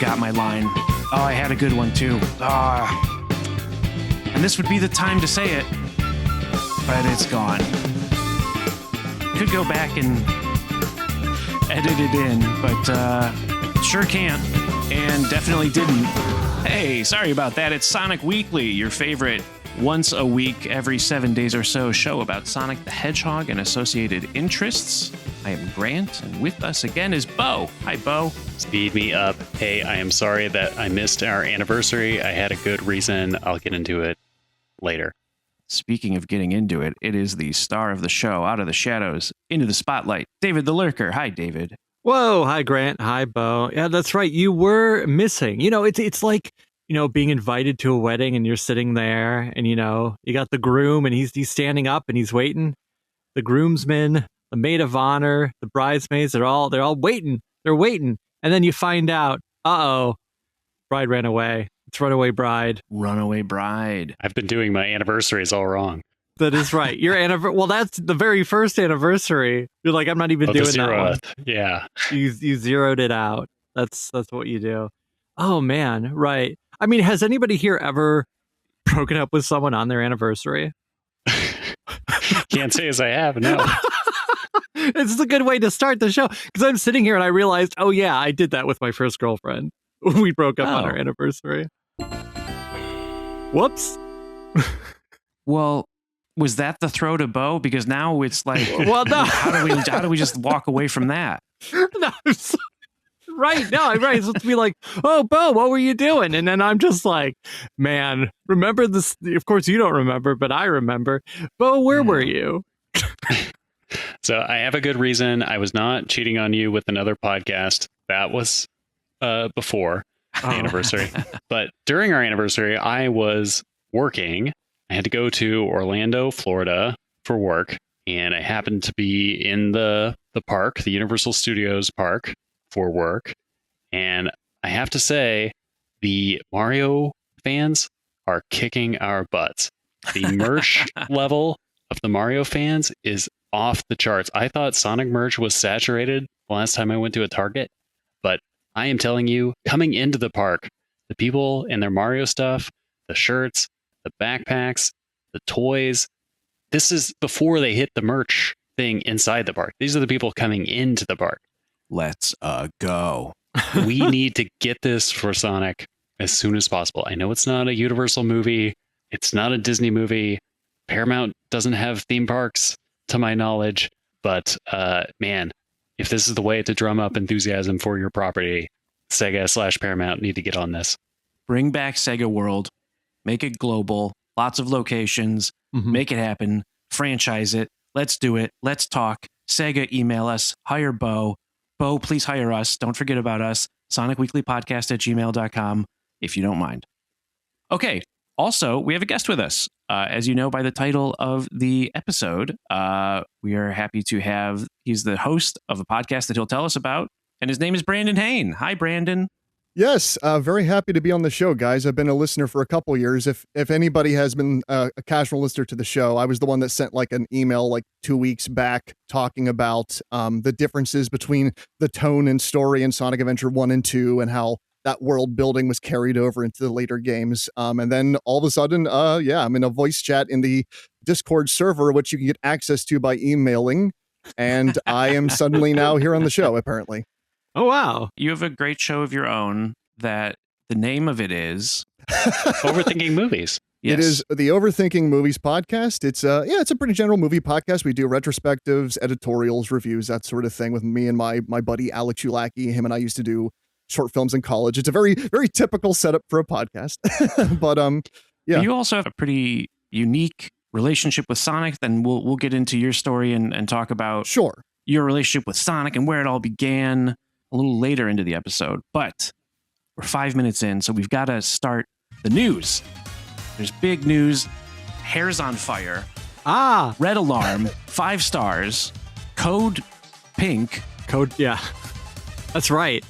forgot my line. Oh, I had a good one too. And this would be the time to say it, but it's gone. Could go back and edit it in, but sure can't, and definitely didn't. Hey, sorry about that. It's Sonic Weekly, your favorite once a week, every 7 days or so show about Sonic the Hedgehog and associated interests. I am Grant, and with us again is Bo. Hi, Bo. Speed me up. Hey, I am sorry that I missed our anniversary. I had a good reason. I'll get into it later. Speaking of getting into it, it is the star of the show, out of the shadows, into the spotlight, David the Lurker. Hi, David. Whoa. Hi, Grant. Hi, Bo. Yeah, that's right. You were missing. You know, it's like, you know, being invited to a wedding and you're sitting there and, you know, you got the groom and he's standing up and he's waiting. The groomsmen, the maid of honor, the bridesmaids, they're all waiting. They're waiting. And then you find out, bride ran away. It's runaway bride. Runaway bride. I've been doing my anniversaries all wrong. That is right. Your anniversary. Well, that's the very first anniversary. You're like, I'm not even doing that one. Yeah. You zeroed it out. That's what you do. Oh man, right. I mean, has anybody here ever broken up with someone on their anniversary? Can't say as I have, no. It's a good way to start the show because I'm sitting here and I realized, oh yeah, I did that with my first girlfriend. We broke up on our anniversary. Whoops. Well, was that the throw to Bo? Because now it's like, well, no. how do we just walk away from that? No, right. No, right. It's supposed to be like, oh, Bo, what were you doing? And then I'm just like, man, remember this? Of course, you don't remember, but I remember. Bo, where were you? So I have a good reason. I was not cheating on you with another podcast. That was before the anniversary. But during our anniversary, I was working. I had to go to Orlando, Florida for work. And I happened to be in the park, the Universal Studios park for work. And I have to say, the Mario fans are kicking our butts. The merch level of the Mario fans is off the charts. I thought Sonic merch was saturated the last time I went to a Target, but I am telling you, coming into the park, the people and their Mario stuff, the shirts, the backpacks, the toys, this is before they hit the merch thing inside the park. These are the people coming into the park. Let's go. We need to get this for Sonic as soon as possible. I know it's not a Universal movie. It's not a Disney movie. Paramount doesn't have theme parks, to my knowledge. But man, if this is the way to drum up enthusiasm for your property, Sega/Paramount need to get on this. Bring back Sega World. Make it global. Lots of locations. Mm-hmm. Make it happen. Franchise it. Let's do it. Let's talk. Sega, email us. Hire Bo. Bo, please hire us. Don't forget about us. SonicWeeklyPodcast@gmail.com if you don't mind. Okay. Also, we have a guest with us. As you know by the title of the episode, we are happy to have, he's the host of a podcast that he'll tell us about, and his name is Brandon Hain. Hi, Brandon. Yes, very happy to be on the show, guys. I've been a listener for a couple years. If anybody has been a casual listener to the show, I was the one that sent like an email like 2 weeks back talking about the differences between the tone and story in Sonic Adventure 1 and 2 and how that world building was carried over into the later games. And then all of a sudden, I'm in a voice chat in the Discord server, which you can get access to by emailing. And I am suddenly now here on the show, apparently. Oh, wow. You have a great show of your own that the name of it is Overthinking Movies. Yes. It is the Overthinking Movies podcast. It's a pretty general movie podcast. We do retrospectives, editorials, reviews, that sort of thing with me and my buddy Alex Ulacki. Him and I used to do short films in college. It's a very, very typical setup for a podcast. But yeah. You also have a pretty unique relationship with Sonic. Then we'll get into your story and talk about your relationship with Sonic and where it all began a little later into the episode. But we're 5 minutes in, so we've got to start the news. There's big news. Hair's on fire. Red alarm. 5 stars. Code pink. Yeah. That's right.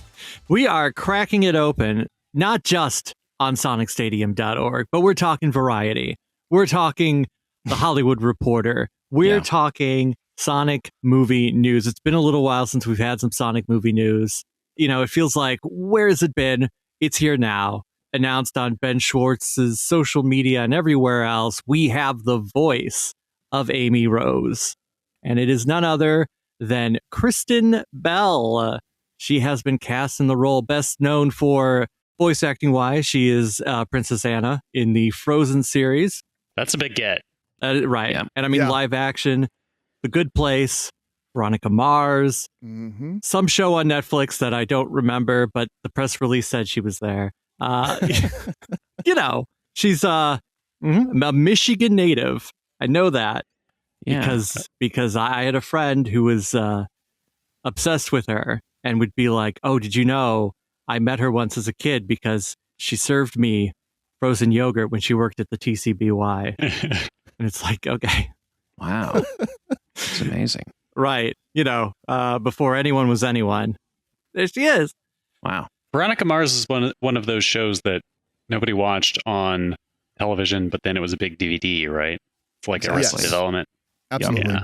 We are cracking it open, not just on SonicStadium.org, but we're talking Variety. We're talking The Hollywood Reporter. We're talking Sonic movie news. It's been a little while since we've had some Sonic movie news. You know, it feels like, where has it been? it's here now. Announced on Ben Schwartz's social media and everywhere else, we have the voice of Amy Rose. And it is none other than Kristen Bell. She has been cast in the role best known for voice acting wise. She is Princess Anna in the Frozen series. That's a big get. Right. Yeah. And I mean, live action, The Good Place, Veronica Mars, some show on Netflix that I don't remember, but the press release said she was there. You know, she's a Michigan native. I know that because I had a friend who was obsessed with her and would be like, "Oh, did you know I met her once as a kid because she served me frozen yogurt when she worked at the TCBY." And it's like, okay, wow, it's amazing. Right. You know, before anyone was anyone, there she is. Wow. Veronica Mars is one of those shows that nobody watched on television, but then it was a big DVD, right? It's like Arrested Development. Absolutely.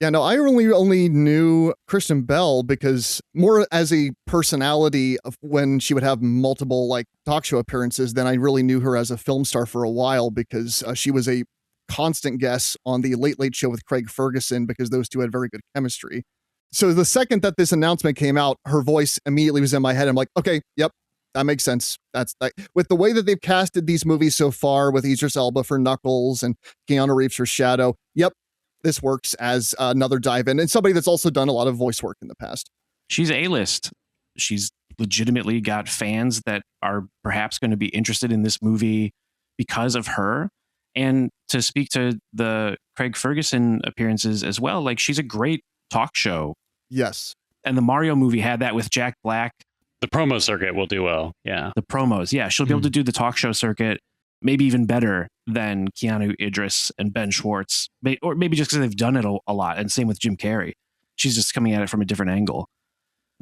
Yeah, no, I only knew Kristen Bell because more as a personality of when she would have multiple like talk show appearances than I really knew her as a film star for a while because she was a constant guest on the Late Late Show with Craig Ferguson because those two had very good chemistry. So the second that this announcement came out, her voice immediately was in my head. I'm like, okay, yep, that makes sense. That's like with the way that they've casted these movies so far with Idris Elba for Knuckles and Keanu Reeves for Shadow. Yep, this works as another dive in and somebody that's also done a lot of voice work in the past. She's A-list. She's legitimately got fans that are perhaps going to be interested in this movie because of her. And to speak to the Craig Ferguson appearances as well, like she's a great talk show. Yes. And the Mario movie had that with Jack Black. The promo circuit will do well. Yeah. The promos. Yeah. She'll be able to do the talk show circuit, maybe even better than Keanu, Idris, and Ben Schwartz. Or maybe just because they've done it a lot. And same with Jim Carrey. She's just coming at it from a different angle.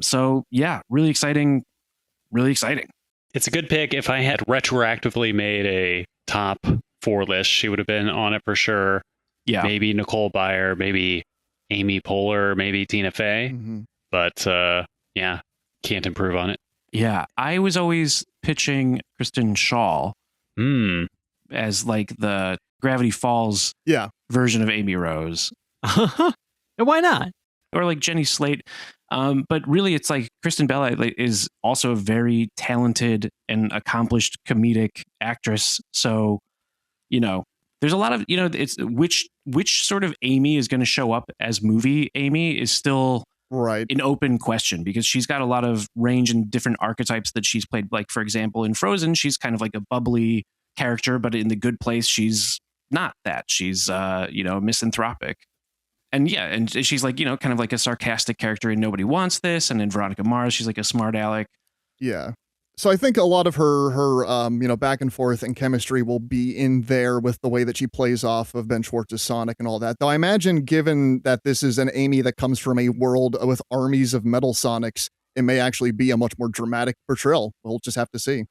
So yeah, really exciting. Really exciting. It's a good pick. If I had retroactively made a top 4 list, she would have been on it for sure. Yeah. Maybe Nicole Byer, maybe Amy Poehler, maybe Tina Fey. But yeah, can't improve on it. Yeah. I was always pitching Kristen Shaw as like the Gravity Falls version of Amy Rose. And why not? Or like Jenny Slate. But really, it's like Kristen Bell is also a very talented and accomplished comedic actress. So, you know, there's a lot of, you know, it's which sort of Amy is going to show up as movie Amy is still an open question because she's got a lot of range and different archetypes that she's played. Like, for example, in Frozen, she's kind of like a bubbly character, but in The Good Place, she's not that. She's, you know, misanthropic. And yeah, and she's like, you know, kind of like a sarcastic character in Nobody Wants This. And in Veronica Mars, she's like a smart aleck. Yeah. So I think a lot of her you know, back and forth and chemistry will be in there with the way that she plays off of Ben Schwartz's Sonic and all that. Though I imagine given that this is an Amy that comes from a world with armies of metal Sonics, it may actually be a much more dramatic portrayal. We'll just have to see.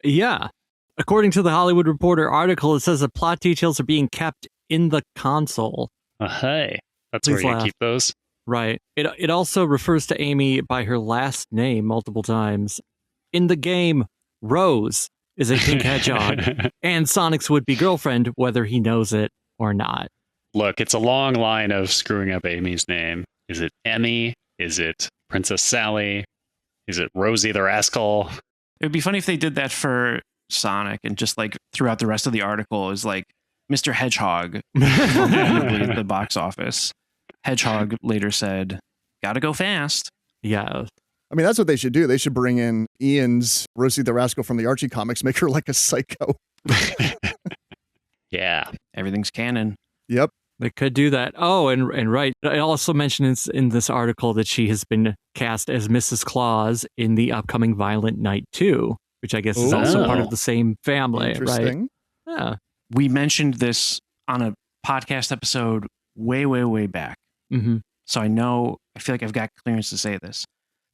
Yeah. According to the Hollywood Reporter article, it says the plot details are being kept in the console. Hey. That's Please where you laugh. keep those. Right. It also refers to Amy by her last name multiple times. In the game, Rose is a pink hedgehog and Sonic's would-be girlfriend, whether he knows it or not. Look, it's a long line of screwing up Amy's name. Is it Emmy? Is it Princess Sally? Is it Rosie the Rascal? It would be funny if they did that for Sonic and just like throughout the rest of the article is like Mr. Hedgehog at the box office. Hedgehog later said, "Gotta go fast." Yeah. I mean, that's what they should do. They should bring in Ian's Rosie the Rascal from the Archie comics, make her like a psycho. Yeah. Everything's canon. Yep. They could do that. Oh, and right. I also mentioned in this article that she has been cast as Mrs. Claus in the upcoming Violent Night 2, which I guess is also part of the same family, right? Yeah. We mentioned this on a podcast episode way back. Mm-hmm. So I feel like I've got clearance to say this.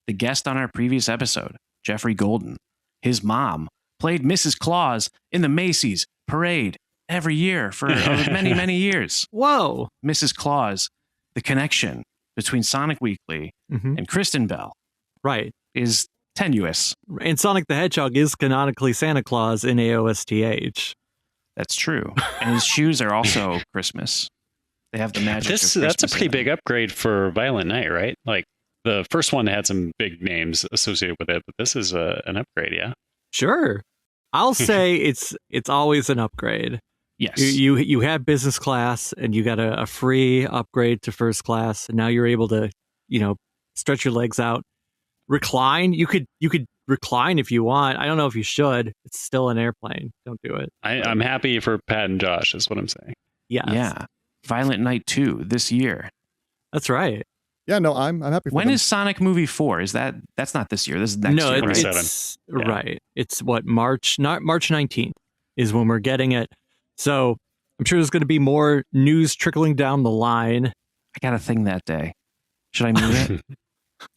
The guest on our previous episode, Jeffrey Golden, his mom played Mrs. Claus in the Macy's parade every year for many years. Whoa. Mrs. Claus, the connection between Sonic Weekly and Kristen Bell is tenuous. And Sonic the Hedgehog is canonically Santa Claus in AOSTH. That's true. And his shoes are also Christmas. They have the magic. That's a pretty big upgrade for Violent Night, right? Like the first one had some big names associated with it, but this is an upgrade, yeah. Sure. I'll say it's always an upgrade. Yes. You have business class and you got a free upgrade to first class, and now you're able to, stretch your legs out. Recline. You could recline if you want. I don't know if you should. It's still an airplane. Don't do it. I'm happy for Pat and Josh, is what I'm saying. Yes. Yeah. Violent Night 2 this year. That's right. Yeah, no, I'm happy for When them. is Sonic Movie 4? That's not this year. This is next year. It's right. It's what, March 19th is when we're getting it. So I'm sure there's going to be more news trickling down the line. I got a thing that day. Should I move it?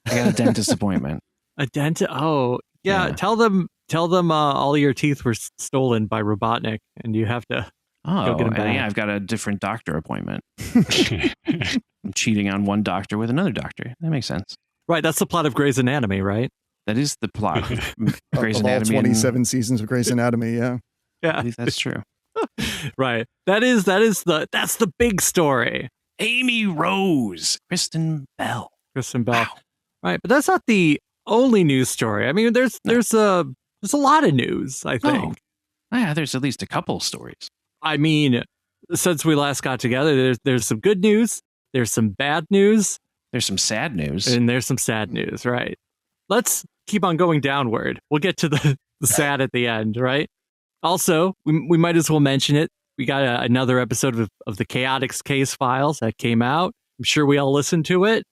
I got a dentist appointment. A dentist? Oh, yeah. Tell them all your teeth were stolen by Robotnik, and you have to go get them back. Yeah, I've got a different doctor appointment. I'm cheating on one doctor with another doctor. That makes sense. Right. That's the plot of Grey's Anatomy, right? That is the plot of Grey's Of all Anatomy. 27 seasons of Grey's Anatomy, yeah. Yeah. I believe that's true. Right. That's the big story. Amy Rose, Kristen Bell. Kristen Bell. Wow. Right. But that's not the only news story. I mean, there's a lot of news, I think. Oh. Yeah, there's at least a couple stories. I mean, since we last got together, there's some good news, there's some bad news, there's some sad news, and there's some sad news, right? Let's keep on going downward. We'll get to the sad at the end, right? Also, we might as well mention it. We got another episode of the Chaotix Casefiles that came out. I'm sure we all listened to it.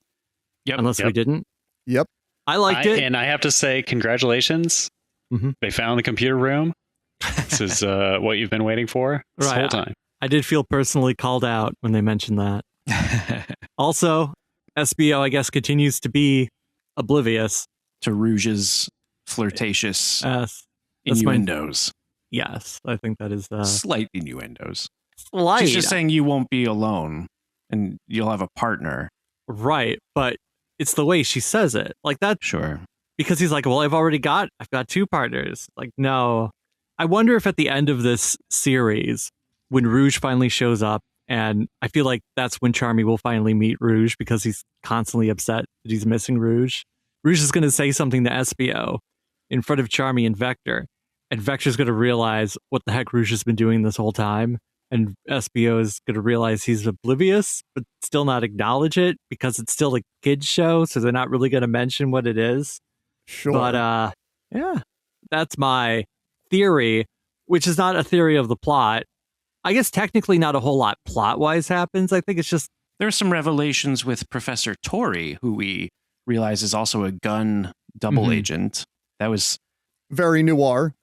Yep. Unless we didn't. Yep. I liked it. And I have to say, congratulations. Mm-hmm. They found the computer room. This is what you've been waiting for this whole time. I did feel personally called out when they mentioned that. Also, SBO, I guess, continues to be oblivious to Rouge's flirtatious innuendos. Yes, I think that is slight innuendos. Slight. She's just saying you won't be alone and you'll have a partner. Right, but it's the way she says it. Like that. Sure. Because he's like, well, I've got two partners. Like, no. I wonder if at the end of this series, when Rouge finally shows up, and I feel like that's when Charmy will finally meet Rouge because he's constantly upset that he's missing Rouge. Rouge is going to say something to SBO in front of Charmy and Vector, and Vector's going to realize what the heck Rouge has been doing this whole time, and SBO is going to realize he's oblivious, but still not acknowledge it because it's still a kid's show, so they're not really going to mention what it is. Sure. But, yeah, that's my theory, which is not a theory of the plot. I guess technically not a whole lot plot-wise happens. I think it's just... There's some revelations with Professor Tori, who we realize is also a gun double agent. That was... very noir.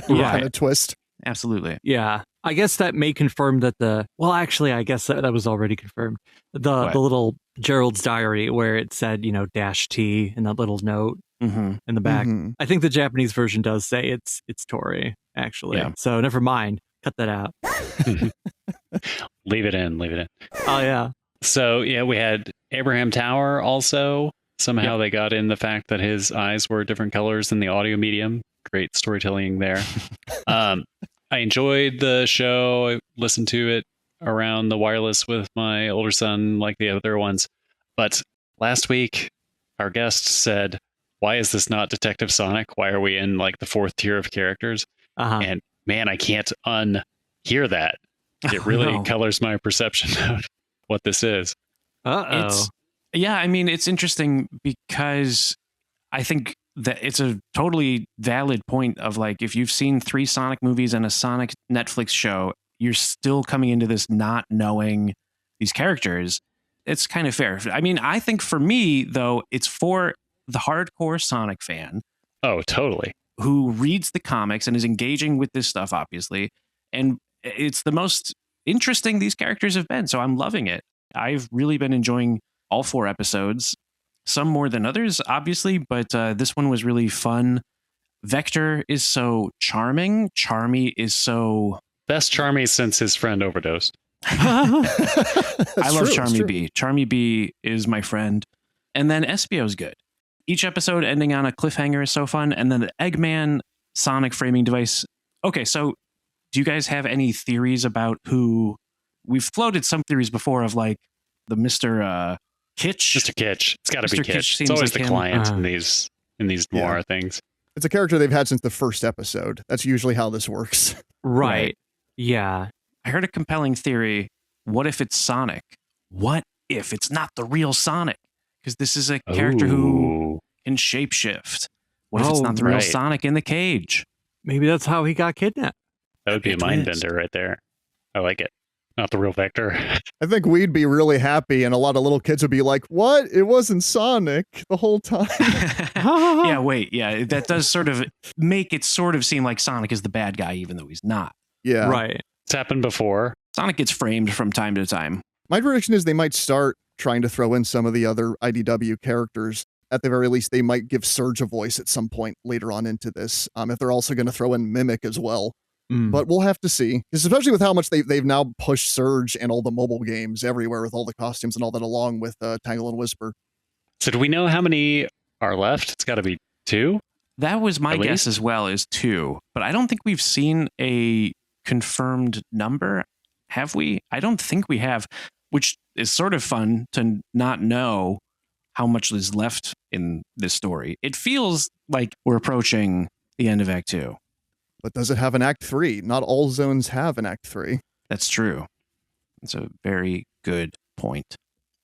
Yeah. Kind of twist. Absolutely. Yeah. I guess that may confirm that well, actually, I guess that was already confirmed. The little Gerald's diary where it said, -T in that little note in the back. Mm-hmm. I think the Japanese version does say it's Tori, actually. Yeah. So never mind. Cut that out. Leave it in. Oh, yeah. So, yeah, we had Abraham Tower also. Somehow they got in the fact that his eyes were different colors than the audio medium. Great storytelling there. I enjoyed the show. I listened to it around the wireless with my older son like the other ones. But last week, our guest said, why is this not Detective Sonic? Why are we in like the fourth tier of characters? And man, I can't unhear that. It really colors my perception of what this is. Yeah, I mean, it's interesting because I think that it's a totally valid point of like, if you've seen 3 Sonic movies and a Sonic Netflix show, you're still coming into this not knowing these characters. It's kind of fair. I mean, I think for me, though, it's for the hardcore Sonic fan. Oh, totally. Who reads the comics and is engaging with this stuff, obviously. And it's the most interesting these characters have been. So I'm loving it. I've really been enjoying all 4 episodes, some more than others, obviously, but this one was really fun. Vector is so charming. Charmy is so... Best Charmy since his friend overdosed. I love Charmy B. Charmy B is my friend. And then SBO's good. each episode ending on a cliffhanger is so fun. And then the Eggman Sonic framing device. Okay, so do you guys have any theories about who... We've floated some theories before of like the Mr. Kitsch. Mr. Kitsch. It's got to be Mr. Kitsch Kitsch. It's always seems like the client in these noir things. It's a character they've had since the first episode. That's usually how this works. Right. Yeah. I heard a compelling theory. What if it's Sonic? What if it's not the real Sonic? Because this is a character who can shapeshift. What if it's not the real Sonic in the cage? Maybe that's how he got kidnapped. That would be a mind bender right there. I like it. Not the real Vector. I think we'd be really happy, and a lot of little kids would be like, what? It wasn't Sonic the whole time. Yeah, wait. Yeah, that does sort of make it sort of seem like Sonic is the bad guy, even though he's not. Yeah. Right. It's happened before. Sonic gets framed from time to time. My prediction is they might start trying to throw in some of the other IDW characters. At the very least, they might give Surge a voice at some point later on into this. If they're also going to throw in Mimic as well. But we'll have to see, especially with how much they've now pushed Surge and all the mobile games everywhere with all the costumes and all that, along with Tangle and Whisper. So do we know how many are left? It's got to be 2? That was my guess as well, is 2. But I don't think we've seen a confirmed number. Have we? I don't think we have, which is sort of fun to not know how much is left in this story. It feels like we're approaching the end of Act 2. But does it have an Act 3? Not all zones have an Act 3. That's true. That's a very good point.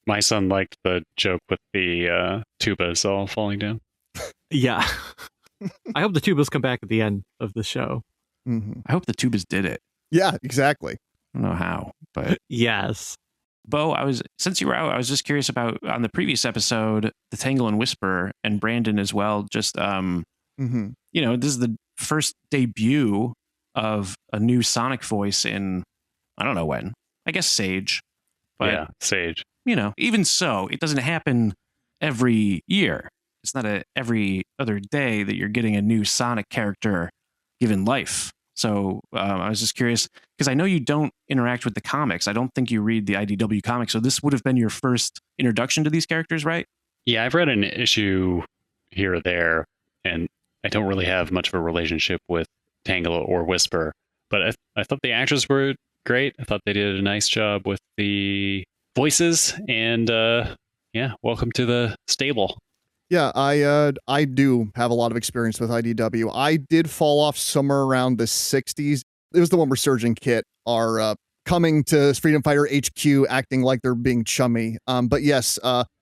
My son liked the joke with the tubas all falling down. Yeah. I hope the tubas come back at the end of the show. Mm-hmm. I hope the tubas did it. Yeah, exactly. I don't know how, but... Yes. Bo, since you were out, I was just curious about, on the previous episode, the Tangle and Whisper, and Brandon as well, just, Mm-hmm. you know, this is the first debut of a new Sonic voice in, I don't know when. I guess Sage. But, yeah, Sage. You know, even so, it doesn't happen every year. It's not every other day that you're getting a new Sonic character given life. So I was just curious, because I know you don't interact with the comics. I don't think you read the IDW comics. So this would have been your first introduction to these characters, right? Yeah, I've read an issue here or there, and I don't really have much of a relationship with Tangle or Whisper, but I thought the actors were great. I thought they did a nice job with the voices, and yeah, welcome to the stable. Yeah, I do have a lot of experience with IDW. I did fall off somewhere around the 60s. It was the one where Surge and Kit are coming to Freedom Fighter HQ acting like they're being chummy. But yes,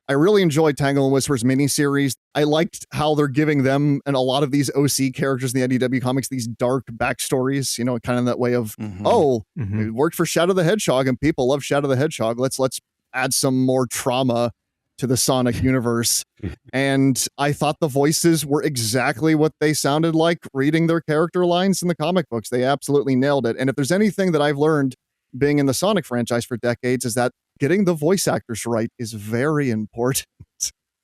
I really enjoyed Tangle and Whisper's miniseries. I liked how they're giving them and a lot of these OC characters in the IDW comics these dark backstories, you know, kind of in that way of, it worked for Shadow the Hedgehog and people love Shadow the Hedgehog. Let's add some more trauma to the Sonic universe. And I thought the voices were exactly what they sounded like reading their character lines in the comic books. They absolutely nailed it. And if there's anything that I've learned being in the Sonic franchise for decades, is that getting the voice actors right is very important.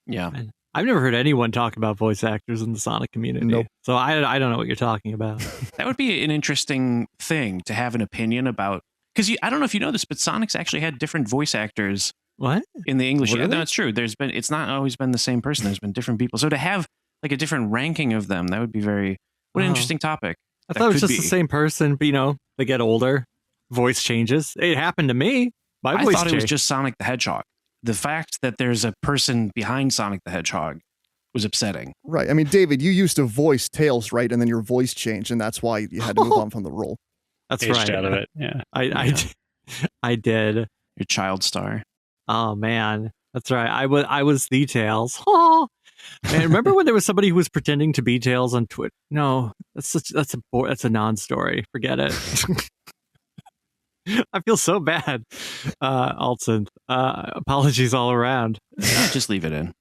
Yeah. I've never heard anyone talk about voice actors in the Sonic community. Nope. So I don't know what you're talking about. That would be an interesting thing to have an opinion about. Because I don't know if you know this, but Sonic's actually had different voice actors. What? In the English. Really? Yeah, no, it's true. It's not always been the same person. There's been different people. So to have like a different ranking of them, that would be what an interesting topic. I thought it was just the same person, but you know, they get older, voice changes. It happened to me. I thought it was just Sonic the Hedgehog. The fact that there's a person behind Sonic the Hedgehog was upsetting. Right. I mean, David, you used to voice Tails, right? And then your voice changed, and that's why you had to move on from the role. That's Aged right. out of it. Yeah. I did. Your child star. Oh man, that's right. I was the Tails. Oh. Man, remember when there was somebody who was pretending to be Tails on Twitch? No, that's a non-story. Forget it. I feel so bad. Altsynth. Apologies all around. Just leave it in.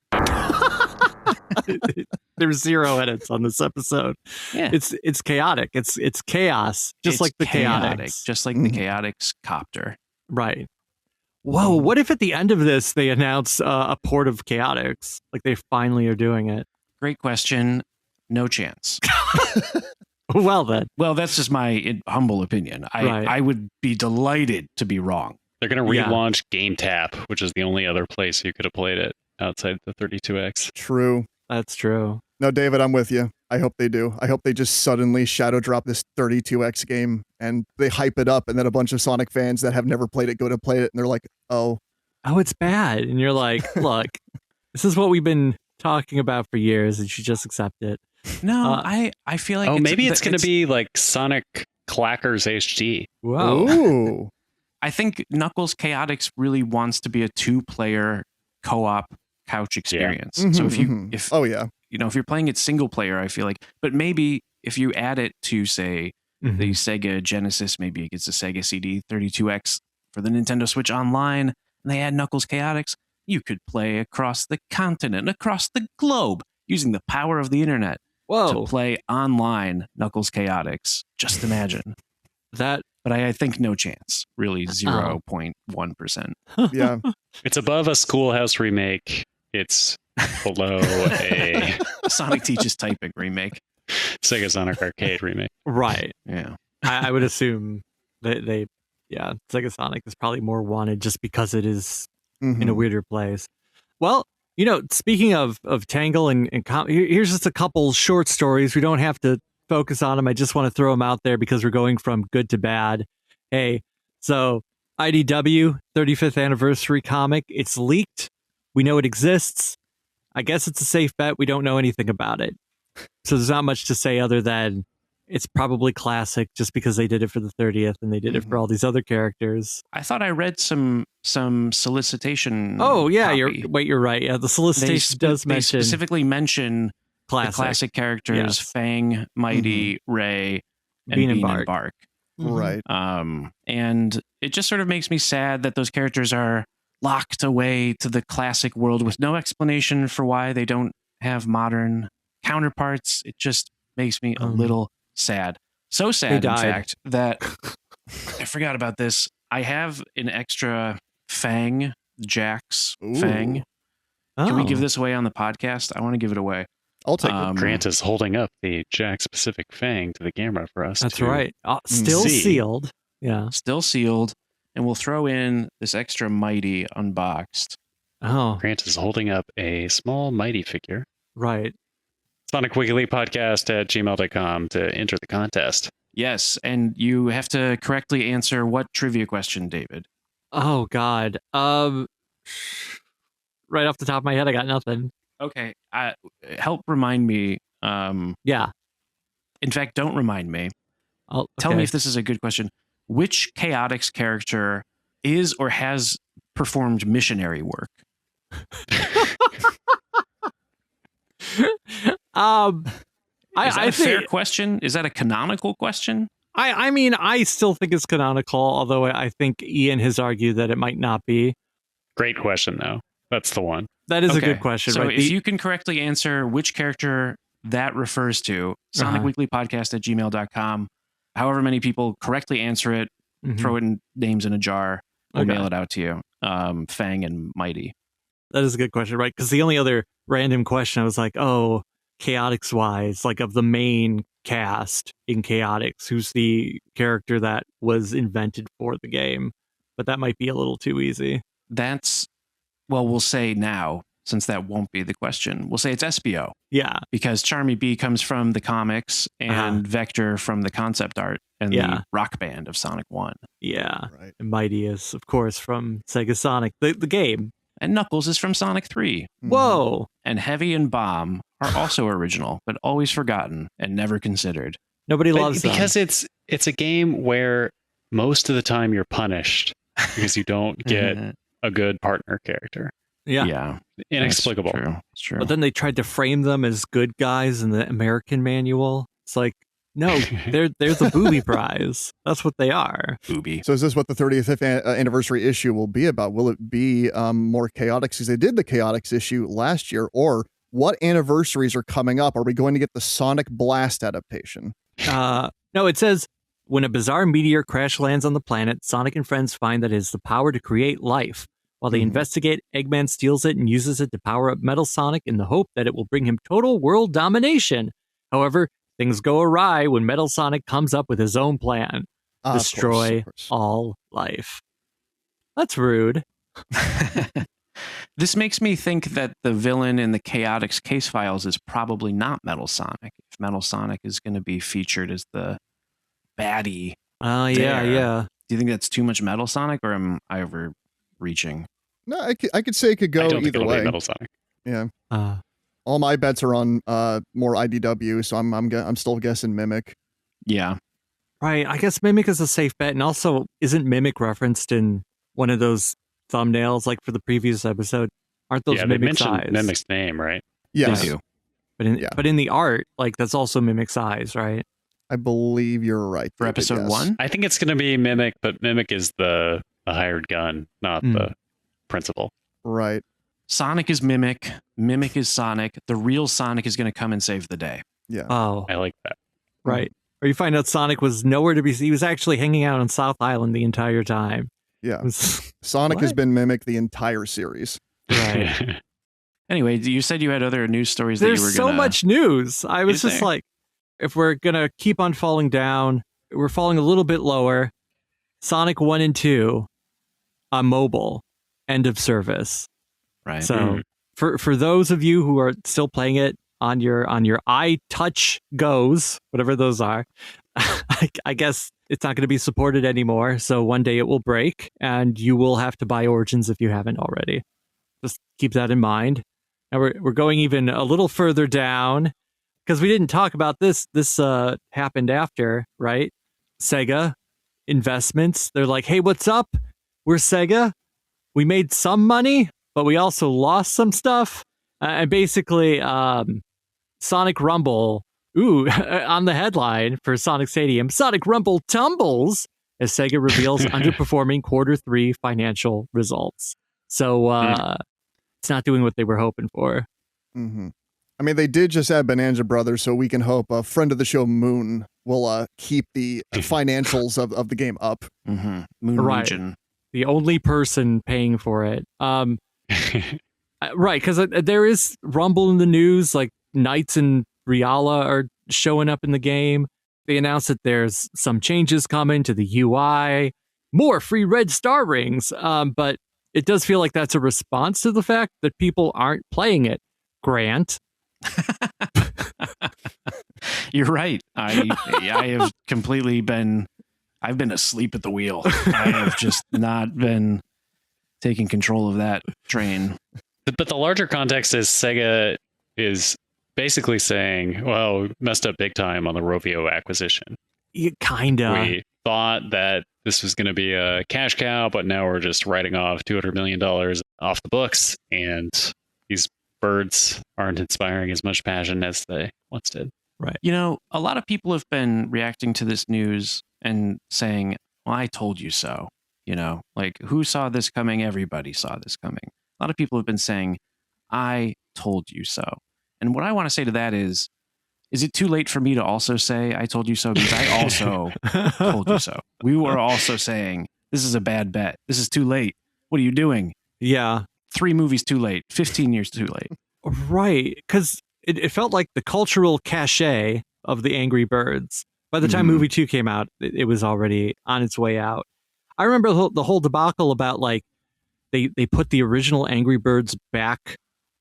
There's 0 edits on this episode. Yeah. It's chaotic. It's chaos, just like the Chaotix. Just like the Chaotix copter. Right. Whoa, what if at the end of this they announce a port of Chaotix? Like they finally are doing it. Great question. No chance. Well then. Well, that's just my humble opinion. I would be delighted to be wrong. They're going to relaunch Game Tap, which is the only other place you could have played it outside the 32X. True. That's true. No, David, I'm with you. I hope they do. I hope they just suddenly shadow drop this 32X game and they hype it up, and then a bunch of Sonic fans that have never played it go to play it, and they're like, oh, it's bad. And you're like, look, this is what we've been talking about for years, and you should just accept it. No, I feel like maybe it's going to be like Sonic Clackers HD. Whoa. ooh. I think Knuckles Chaotix really wants to be a 2-player co-op couch experience. Yeah. So Mm-hmm, if oh yeah, if you're playing it single player, I feel like, but maybe if you add it to say the Sega Genesis, maybe it gets a Sega CD 32X for the Nintendo Switch Online, and they add Knuckles Chaotix, you could play across the continent, across the globe, using the power of the internet to play online Knuckles Chaotix. Just imagine that. But I think no chance. Really, 0.1%. yeah. It's above a Schoolhouse remake. It's below a Sonic Teaches Typing remake. Sega Sonic Arcade remake. Right. Yeah. I would assume that Sega Sonic is probably more wanted just because it is in a weirder place. Well, speaking of Tangle and here's just a couple short stories. We don't have to focus on them. I just want to throw them out there because we're going from good to bad. Hey, so IDW 35th anniversary comic. It's leaked. We know it exists. I guess it's a safe bet. We don't know anything about it. So there's not much to say other than it's probably classic just because they did it for the 30th and they did it for all these other characters. I thought I read some solicitation. Oh yeah, copy. you're right. Yeah, the solicitation does mention they specifically mention the classic characters, yes. Fang, Mighty, Ray, and Bean and Bark. Right. And it just sort of makes me sad that those characters are locked away to the classic world with no explanation for why they don't have modern counterparts. It just makes me a little sad. So sad, in fact, that I forgot about this. I have an extra Fang, Jax Fang. Can we give this away on the podcast? I want to give it away. I'll take it. Grant is holding up the Jack specific Fang to the camera for us. That's right. Still sealed. Yeah. Still sealed. And we'll throw in this extra Mighty unboxed. Oh. Grant is holding up a small Mighty figure. Right. SonicWeeklyPodcast at gmail.com to enter the contest. Yes. And you have to correctly answer what trivia question, David? Oh, God. Right off the top of my head, I got nothing. Okay. Help remind me. Yeah. In fact, don't remind me. Tell me if this is a good question. Which Chaotix character is or has performed missionary work? Is that a fair question? Is that a canonical question? I mean, I still think it's canonical, although I think Ian has argued that it might not be. Great question, though. That's the one. That is a good question. So right? if you can correctly answer which character that refers to, SonicWeeklyPodcast at gmail.com. However many people correctly answer it, throw it in names in a jar. We'll mail it out to you. Fang and Mighty. That is a good question, right? Because the only other random question I was like, oh, Chaotix wise, like of the main cast in Chaotix, who's the character that was invented for the game? But that might be a little too easy. We'll say now, since that won't be the question, we'll say it's SBO. Yeah. Because Charmy B comes from the comics and Vector from the concept art and the rock band of Sonic 1. Yeah. Right. And Mighty is, of course, from Sega Sonic, the game. And Knuckles is from Sonic 3. Whoa. And Heavy and Bomb are also original, but always forgotten and never considered. Nobody loves them. Because it's a game where most of the time you're punished because you don't get a good partner character. Yeah. Inexplicable. It's true. But then they tried to frame them as good guys in the American manual. It's like, no, they're the booby prize. That's what they are. Booby. So is this what the 30th anniversary issue will be about? Will it be more Chaotix because they did the Chaotix issue last year? Or what anniversaries are coming up? Are we going to get the Sonic Blast adaptation? No, it says, when a bizarre meteor crash lands on the planet, Sonic and friends find that it has the power to create life. While they investigate, Eggman steals it and uses it to power up Metal Sonic in the hope that it will bring him total world domination. However, things go awry when Metal Sonic comes up with his own plan. Destroy all life. That's rude. This makes me think that the villain in the Chaotix Casefiles is probably not Metal Sonic. If Metal Sonic is going to be featured as the baddie. Oh, yeah, yeah. Do you think that's too much Metal Sonic, or am I overreaching? No, I could say it could go I don't think either it'll way. be Metal Sonic. Yeah. Uh, All my bets are on more IDW, so I'm still guessing Mimic. Yeah. Right. I guess Mimic is a safe bet. And also, isn't Mimic referenced in one of those thumbnails, like for the previous episode? Aren't those Yeah, they Mimic's mentioned eyes? Mimic's name, right? Yes. They do. But in the art, like that's also Mimic's eyes, right? I believe you're right. For David, episode yes. 1? I think it's going to be Mimic, but Mimic is the hired gun, not the principal. Right. Sonic is Mimic. Mimic is Sonic. The real Sonic is going to come and save the day. Yeah. Oh, I like that. right. Or you find out Sonic was nowhere to be seen. He was actually hanging out on South Island the entire time. Yeah. Was, Sonic has What? been Mimic the entire series. right. Anyway, you said you had other news stories that There's you were so going to... much news. I was Is just there? like, if we're going to keep on falling down, we're falling a little bit lower. Sonic 1 and 2 on mobile, end of service. Right. So for those of you who are still playing it on your iTouch Goes, whatever those are, I guess it's not going to be supported anymore. So one day it will break and you will have to buy Origins if you haven't already. Just keep that in mind. Now we're going even a little further down because we didn't talk about this. This happened after, right? Sega investments. They're like, hey, what's up? We're Sega. We made some money, but we also lost some stuff. And basically, Sonic Rumble, on the headline for Sonic Stadium, Sonic Rumble tumbles as Sega reveals underperforming Q3 financial results. So it's not doing what they were hoping for. Mm-hmm. I mean, they did just add Bonanza Brothers, so we can hope a friend of the show, Moon, will keep the financials of the game up. Mm-hmm. Moon Right. Region. The only person paying for it. Right, because there is Rumble in the news, like Knights and Riala are showing up in the game. They announced that there's some changes coming to the UI, more free red star rings, but it does feel like that's a response to the fact that people aren't playing it. Grant. You're right. I have completely been... I've been asleep at the wheel. I have just not been taking control of that train. But the larger context is Sega is basically saying, well, we messed up big time on the Rovio acquisition. Kinda. We thought that this was going to be a cash cow, but now we're just writing off $200 million off the books. And these birds aren't inspiring as much passion as they once did. Right. You know, a lot of people have been reacting to this news and saying, well, I told you so. You know, like, who saw this coming? Everybody saw this coming. A lot of people have been saying, I told you so. And what I want to say to that is it too late for me to also say, I told you so? Because I also told you so. We were also saying, this is a bad bet. This is too late. What are you doing? Yeah. 3 movies too late. 15 years too late. Right. Because it felt like the cultural cachet of the Angry Birds. By the time movie 2 came out, it was already on its way out. I remember the whole debacle about like they put the original Angry Birds back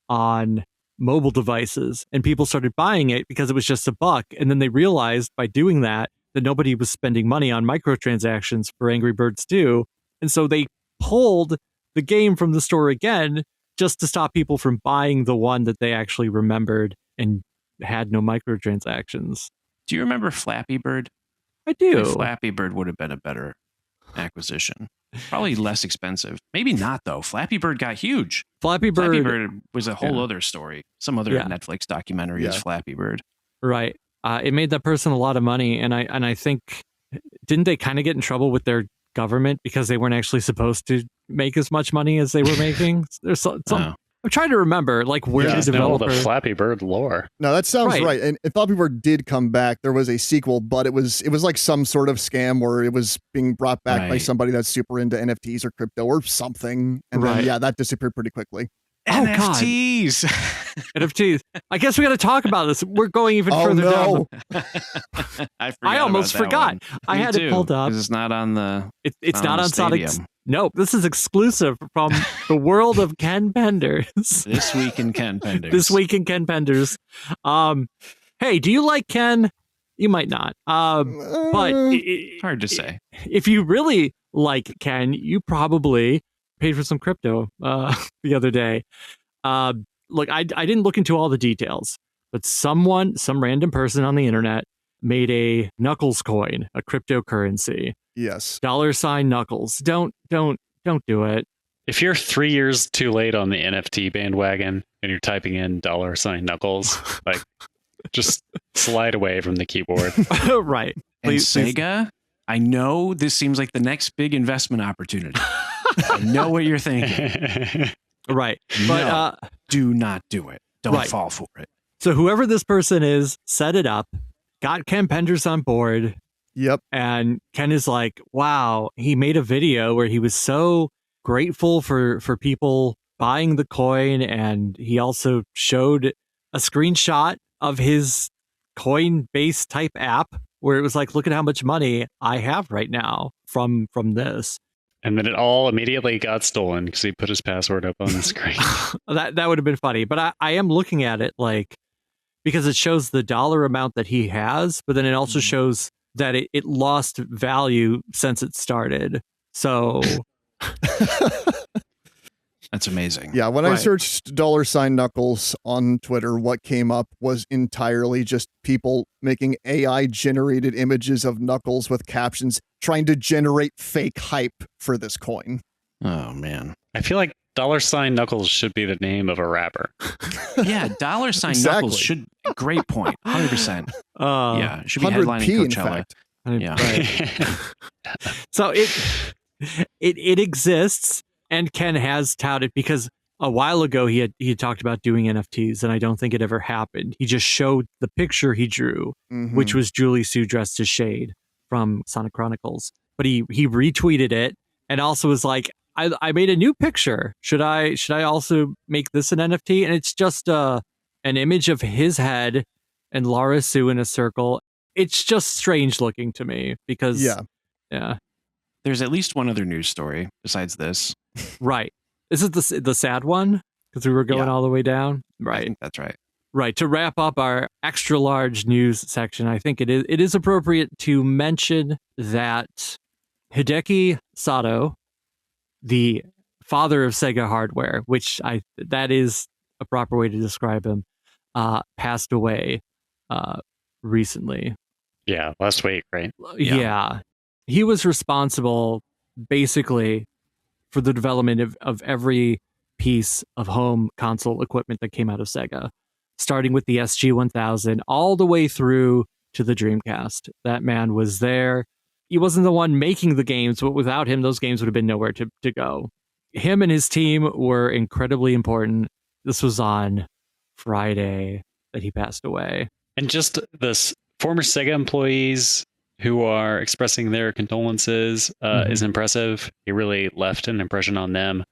on mobile devices and people started buying it because it was just $1. And then they realized by doing that nobody was spending money on microtransactions for Angry Birds 2. And so they pulled the game from the store again just to stop people from buying the one that they actually remembered and had no microtransactions. Do you remember Flappy Bird? I do. Flappy Bird would have been a better acquisition. Probably less expensive. Maybe not, though. Flappy Bird got huge. Flappy Bird was a whole other story. Some other Netflix documentary is Flappy Bird. Right. It made that person a lot of money. And I think, didn't they kind of get in trouble with their government because they weren't actually supposed to make as much money as they were making? There's some I'm trying to remember, like, where the developer... the Flappy Bird lore. No, that sounds right. And Flappy Bird did come back. There was a sequel, but it was like some sort of scam where it was being brought back by somebody that's super into NFTs or crypto or something. And then, that disappeared pretty quickly. Oh, God. NFTs. NFTs. I guess we got to talk about this. We're going even further down. I almost forgot. I had it pulled up. It's not on the. It's not on Sonic. No, this is exclusive from the world of Ken Penders. This week in Ken Penders. This week in Ken Penders. Hey, do you like Ken? You might not. But hard to say. If you really like Ken, you probably paid for some crypto the other day. Look, I didn't look into all the details, but some random person on the internet made a Knuckles coin, a cryptocurrency. Yes. $ Knuckles. Don't do it. If you're 3 years too late on the NFT bandwagon and you're typing in $, Knuckles, like just slide away from the keyboard. Right. And Sega, I know this seems like the next big investment opportunity. I know what you're thinking. Right. But do not do it. Don't fall for it. So whoever this person is set it up, got Ken Penders on board. Yep. And Ken is like, wow, he made a video where he was so grateful for people buying the coin. And he also showed a screenshot of his Coinbase type app where it was like, look at how much money I have right now from this. And then it all immediately got stolen because he put his password up on the screen. That would have been funny. But I am looking at it like, because it shows the dollar amount that he has, but then it also shows that it lost value since it started. So that's amazing. Yeah, when I searched $ Knuckles on Twitter, what came up was entirely just people making AI generated images of Knuckles with captions trying to generate fake hype for this coin. Oh man. I feel like $ Knuckles should be the name of a rapper. Yeah, $. Knuckles should. Great point. 100%. Yeah, should be headlining Coachella. Yeah. So it exists, and Ken has touted, because a while ago he had talked about doing NFTs, and I don't think it ever happened. He just showed the picture he drew, which was Julie Sue dressed as Shade from Sonic Chronicles. But he retweeted it and also was like, I made a new picture. Should I also make this an NFT? And it's just an image of his head and Lara Sue in a circle. It's just strange looking to me because yeah. There's at least one other news story besides this. Right. Is it the sad one? Because we were going all the way down. Right. I think that's right. Right. To wrap up our extra large news section, I think it is appropriate to mention that Hideki Sato, the father of Sega hardware, which that is a proper way to describe him, passed away recently. Yeah, last week, right? Yeah. He was responsible basically for the development of every piece of home console equipment that came out of Sega, starting with the SG-1000 all the way through to the Dreamcast. That man was there. He wasn't the one making the games, but without him, those games would have been nowhere to go. Him and his team were incredibly important. This was on Friday that he passed away. And just this former Sega employees who are expressing their condolences is impressive. He really left an impression on them.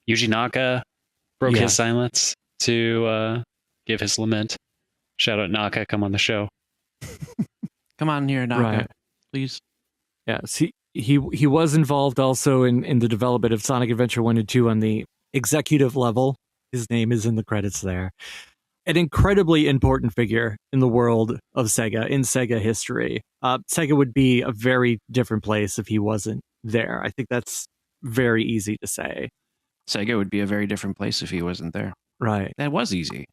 Yuji Naka broke his silence to give his lament. Shout out Naka, come on the show. Come on here, Naka, please. Yeah, see, he was involved also in the development of Sonic Adventure 1 and 2 on the executive level. His name is in the credits there. An incredibly important figure in the world of Sega, in Sega history. Sega would be a very different place if he wasn't there. I think that's very easy to say. Sega would be a very different place if he wasn't there. Right. That was easy.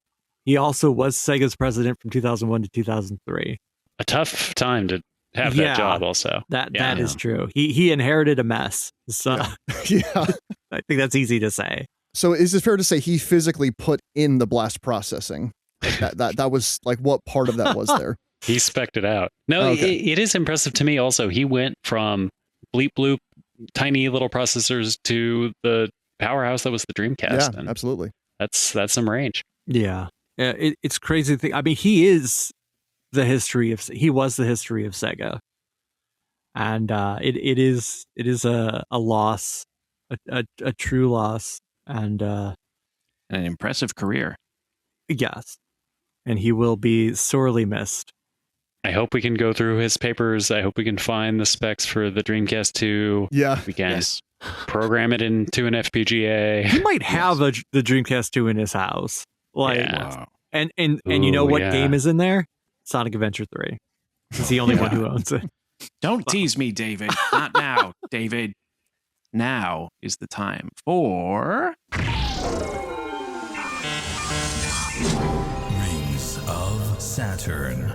He also was Sega's president from 2001 to 2003. A tough time to have that job also. That is true. He inherited a mess. So I think that's easy to say. So is it fair to say he physically put in the blast processing? Like that was like, what part of that was there? He spec'd it out. No, it is impressive to me also. He went from bleep bloop, tiny little processors to the powerhouse that was the Dreamcast. Yeah, absolutely. That's some range. Yeah. It's crazy to think. I mean, he was the history of Sega. And it is a loss, a true loss. And and an impressive career. Yes. And he will be sorely missed. I hope we can go through his papers. I hope we can find the specs for the Dreamcast 2. Yeah. We can program it into an FPGA. He might have the Dreamcast 2 in his house. Like, Yeah. and you know what yeah. game is in there? Sonic Adventure 3. He's the only one who owns it. Don't tease me, David. Not now, David. Now is the time for Rings of Saturn.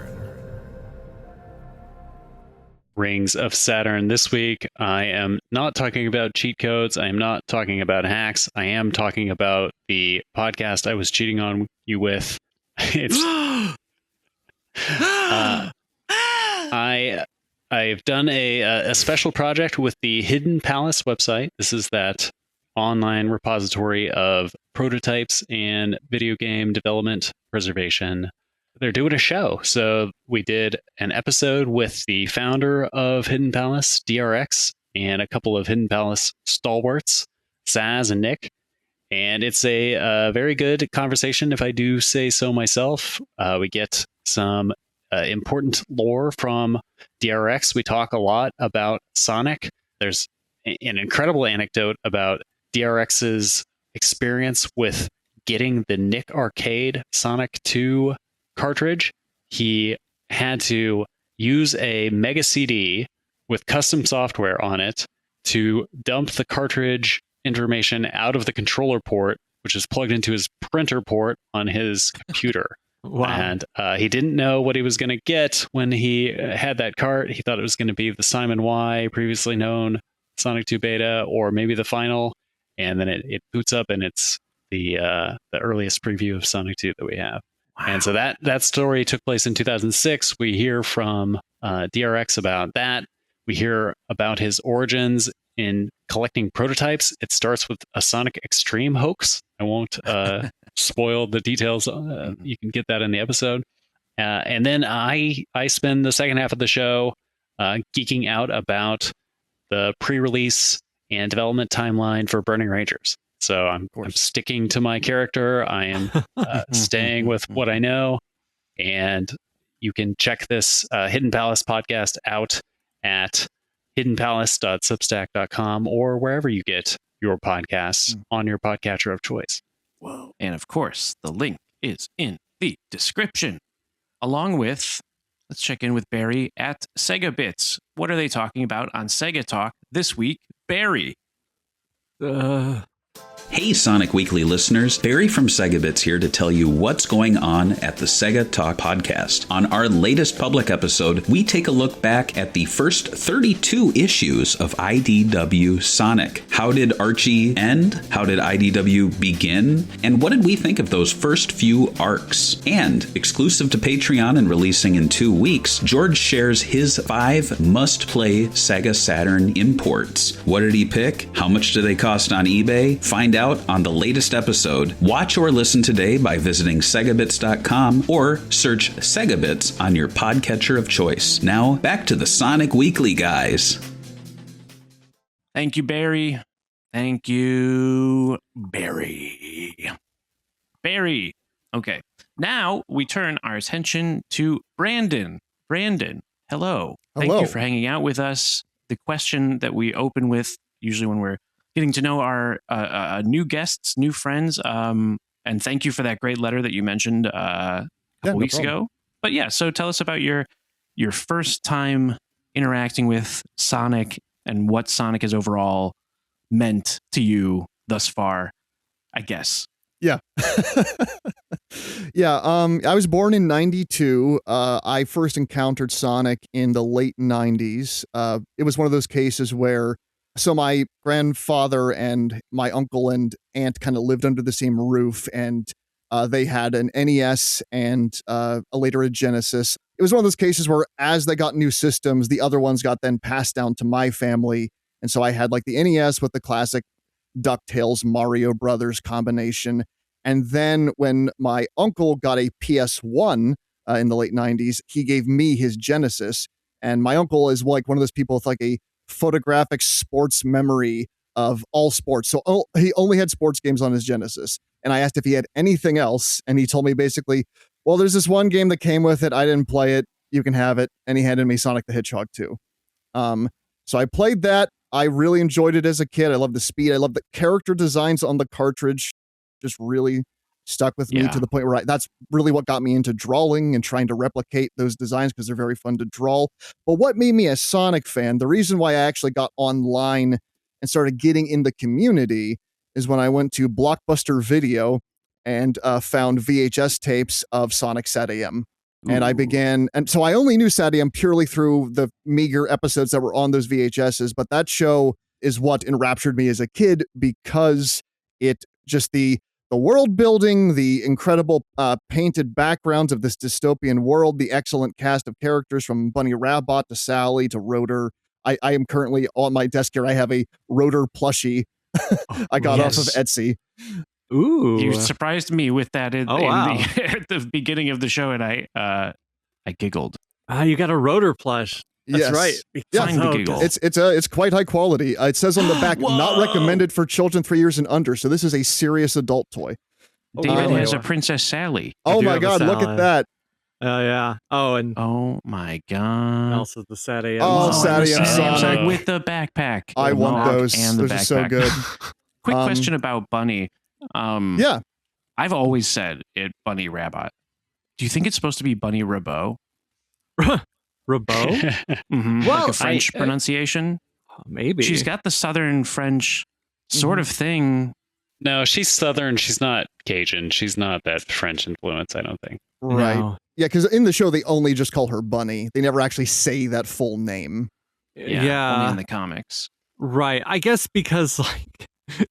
Rings of Saturn. This week, I am not talking about cheat codes. I am not talking about hacks. I am talking about the podcast I was cheating on you with. It's I've done a special project with the Hidden Palace website. This is that online repository of prototypes and video game development preservation. They're doing a show. So we did an episode with the founder of Hidden Palace, DRX, and a couple of Hidden Palace stalwarts, Saz and Nick. And it's a very good conversation, if I do say so myself. We get some important lore from DRX. We talk a lot about Sonic. There's an incredible anecdote about DRX's experience with getting the Nick Arcade Sonic 2 cartridge. He had to use a Mega CD with custom software on it to dump the cartridge information out of the controller port, which is plugged into his printer port on his computer. Wow. And he didn't know what he was going to get when he had that cart. He thought it was going to be the Simon Y, previously known Sonic 2 beta, or maybe the final. And then it boots up, and it's the earliest preview of Sonic 2 that we have. Wow. And so that story took place in 2006. We hear from DRX about that. We hear about his origins in collecting prototypes. It starts with a Sonic Extreme hoax. I won't spoil the details. You can get that in the episode. And then I spend the second half of the show geeking out about the pre-release and development timeline for Burning Rangers. So I'm sticking to my character. I am staying with what I know. And you can check this Hidden Palace podcast out at hiddenpalace.substack.com or wherever you get your podcasts on your podcatcher of choice. Whoa. And of course, the link is in the description. Along with, let's check in with Barry at Sega Bits. What are they talking about on Sega Talk this week? Barry. Hey, Sonic Weekly listeners, Barry from SegaBits here to tell you what's going on at the Sega Talk podcast. On our latest public episode, we take a look back at the first 32 issues of IDW Sonic. How did Archie end? How did IDW begin? And what did we think of those first few arcs? And, exclusive to Patreon and releasing in 2 weeks, George shares his 5 must-play Sega Saturn imports. What did he pick? How much do they cost on eBay? Find out on the latest episode. Watch or listen today by visiting segabits.com or search Segabits on your podcatcher of choice. Now, back to the Sonic Weekly, guys. Thank you, Barry. Thank you, Barry. Barry. Okay. Now we turn our attention to Brandon. Brandon, hello. Thank you for hanging out with us. The question that we open with, usually when we're getting to know our new guests, new friends. And thank you for that great letter that you mentioned a couple weeks ago. But yeah, so tell us about your first time interacting with Sonic and what Sonic has overall meant to you thus far, I guess. Yeah. Yeah. I was born in 92. I first encountered Sonic in the late 90s. It was one of those cases where my grandfather and my uncle and aunt kind of lived under the same roof, and they had an NES and later a Genesis. It was one of those cases where as they got new systems, the other ones got then passed down to my family. And so I had like the NES with the classic DuckTales Mario Brothers combination. And then when my uncle got a PS1 in the late 90s, he gave me his Genesis. And my uncle is like one of those people with like a photographic sports memory of all sports. So he only had sports games on his Genesis. and I asked if he had anything else, and he told me basically, well, there's this one game that came with it. I didn't play it. You can have it. And he handed me Sonic the Hedgehog 2. So I played that. I really enjoyed it as a kid. I love the speed. I love the character designs on the cartridge. Just really stuck with me to the point where that's really what got me into drawing and trying to replicate those designs because they're very fun to draw. But what made me a Sonic fan, the reason why I actually got online and started getting in the community is when I went to Blockbuster Video and found VHS tapes of Sonic SatAM. And I began, and so I only knew SatAM purely through the meager episodes that were on those VHSs, but that show is what enraptured me as a kid because it just the world building, the incredible painted backgrounds of this dystopian world, the excellent cast of characters from Bunny Rabbit to Sally to Rotor. I am currently on my desk here. I have a Rotor plushie I got off of Etsy. Ooh, you surprised me with that at the beginning of the show, and I giggled. You got a Rotor plush. That's right. Giggle. It's quite high quality. It says on the back, not recommended for children 3 years and under. So this is a serious adult toy. David has a Princess Sally. Oh my God! Look at that. Oh yeah. Oh my God. Also the SatAM. Oh, SatAM Sonic with the backpack. I want those. And those are so good. Quick question about Bunny. I've always said it Bunny Rabbit. Do you think it's supposed to be Bunny Rabot? Rabot? Mm-hmm. Well, like a French pronunciation? Maybe. She's got the Southern French sort of thing. No, she's Southern. She's not Cajun. She's not that French influence, I don't think. Right. No. Yeah, because in the show, they only just call her Bunny. They never actually say that full name. Yeah. Only in the comics. Right. I guess because, like,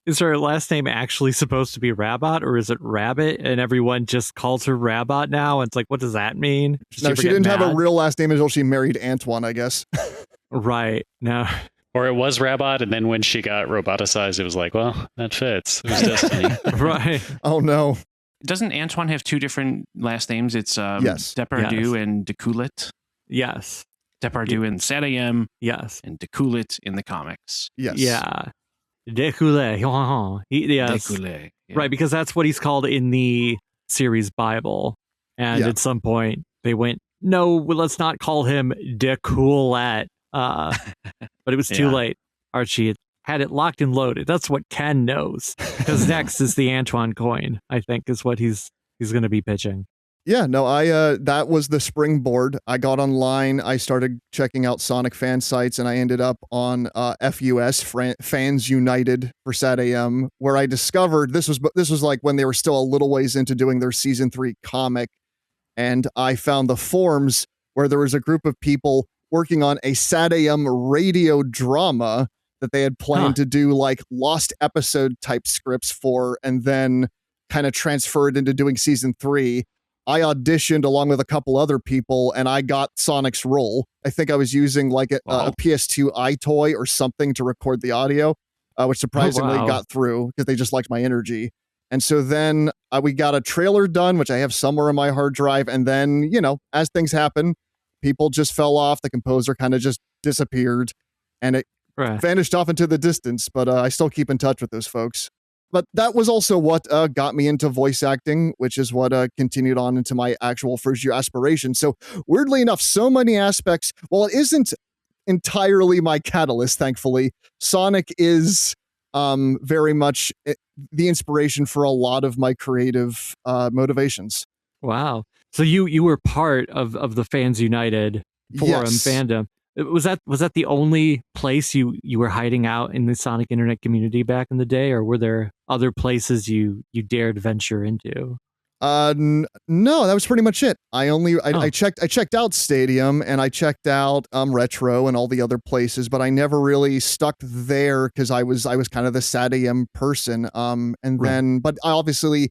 is her last name actually supposed to be Rabbit or is it Rabbit? And everyone just calls her Rabbit now. And it's like, what does that mean? No, she didn't have a real last name until she married Antoine, I guess. Right. No. Or it was Rabbit, and then when she got roboticized, it was like, well, that fits. It was destiny. Right. Oh, no. Doesn't Antoine have two different last names? It's Depardieu and Decoulet. Yes. Depardieu in SatAM. Yes. And Decoulet in the comics. Yes. Yeah. Decoulet. Yes. Decoulet. Yeah. Right, because that's what he's called in the series Bible. And at some point, they went, no, let's not call him Decoulet. But it was too late. Archie had it locked and loaded. That's what Ken knows. Because next is the Antoine coin, I think, is what he's going to be pitching. Yeah, no, that was the springboard. I got online. I started checking out Sonic fan sites, and I ended up on FUS, Fans United for SatAM, where I discovered this was like when they were still a little ways into doing their season 3 comic, and I found the forums where there was a group of people working on a SatAM radio drama that they had planned to do like lost episode type scripts for, and then kind of transferred into doing season 3. I auditioned along with a couple other people, and I got Sonic's role. I think I was using like a PS2 iToy or something to record the audio, which surprisingly got through because they just liked my energy. And so then we got a trailer done, which I have somewhere on my hard drive. And then, as things happen, people just fell off. The composer kind of just disappeared, and it vanished off into the distance. But I still keep in touch with those folks. But that was also what got me into voice acting, which is what continued on into my actual first-year aspiration. So weirdly enough, so many aspects, while it isn't entirely my catalyst, thankfully, Sonic is very much the inspiration for a lot of my creative motivations. Wow. So you were part of the Fans United forum fandom. Was that the only place you were hiding out in the Sonic internet community back in the day, or were there other places you dared venture into? No, that was pretty much it. I checked out Stadium, and I checked out Retro and all the other places, but I never really stuck there because I was kind of the SatAM person. But I obviously,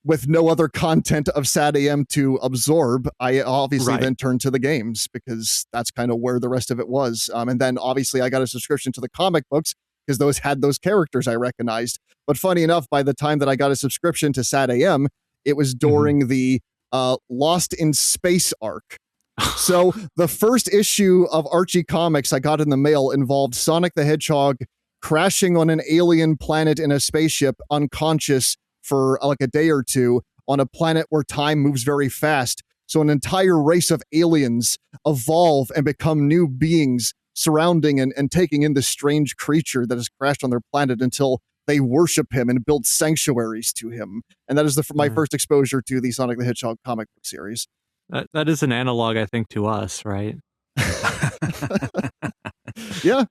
with no other content of SatAM to absorb, I obviously then turned to the games because that's kind of where the rest of it was. And then obviously I got a subscription to the comic books because those had those characters I recognized. But funny enough, by the time that I got a subscription to SatAM, it was during the Lost in Space arc. So the first issue of Archie Comics I got in the mail involved Sonic the Hedgehog crashing on an alien planet in a spaceship, unconscious, for like a day or two on a planet where time moves very fast. So an entire race of aliens evolve and become new beings surrounding and taking in this strange creature that has crashed on their planet until they worship him and build sanctuaries to him. And that is my first exposure to the Sonic the Hedgehog comic book series. That is an analog, I think, to us, right? Yeah,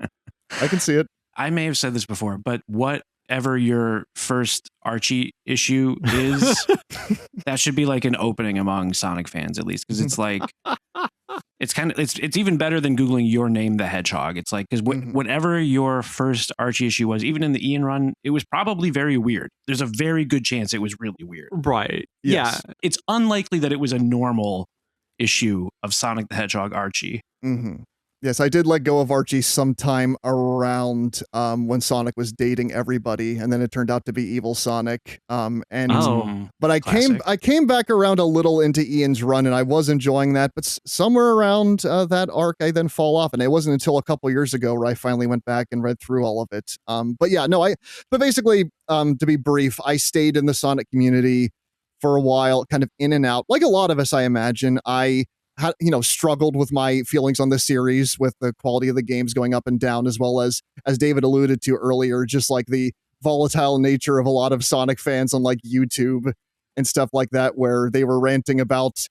I can see it. I may have said this before, but whatever your first Archie issue is, that should be like an opening among Sonic fans, at least, because it's like it's even better than Googling your name, the Hedgehog. It's like, because whatever your first Archie issue was, even in the Ian run, it was probably very weird. There's a very good chance it was really weird. Right. Yes. Yeah. It's unlikely that it was a normal issue of Sonic the Hedgehog Archie. Mm-hmm. Yes, I did let go of Archie sometime around when Sonic was dating everybody, and then it turned out to be Evil Sonic. But I came back around a little into Ian's run, and I was enjoying that. But somewhere around that arc, I then fall off, and it wasn't until a couple years ago where I finally went back and read through all of it. But basically, to be brief, I stayed in the Sonic community for a while, kind of in and out, like a lot of us, I imagine. I had, struggled with my feelings on this series, with the quality of the games going up and down, as well as David alluded to earlier, just like the volatile nature of a lot of Sonic fans on like YouTube and stuff like that, where they were ranting about,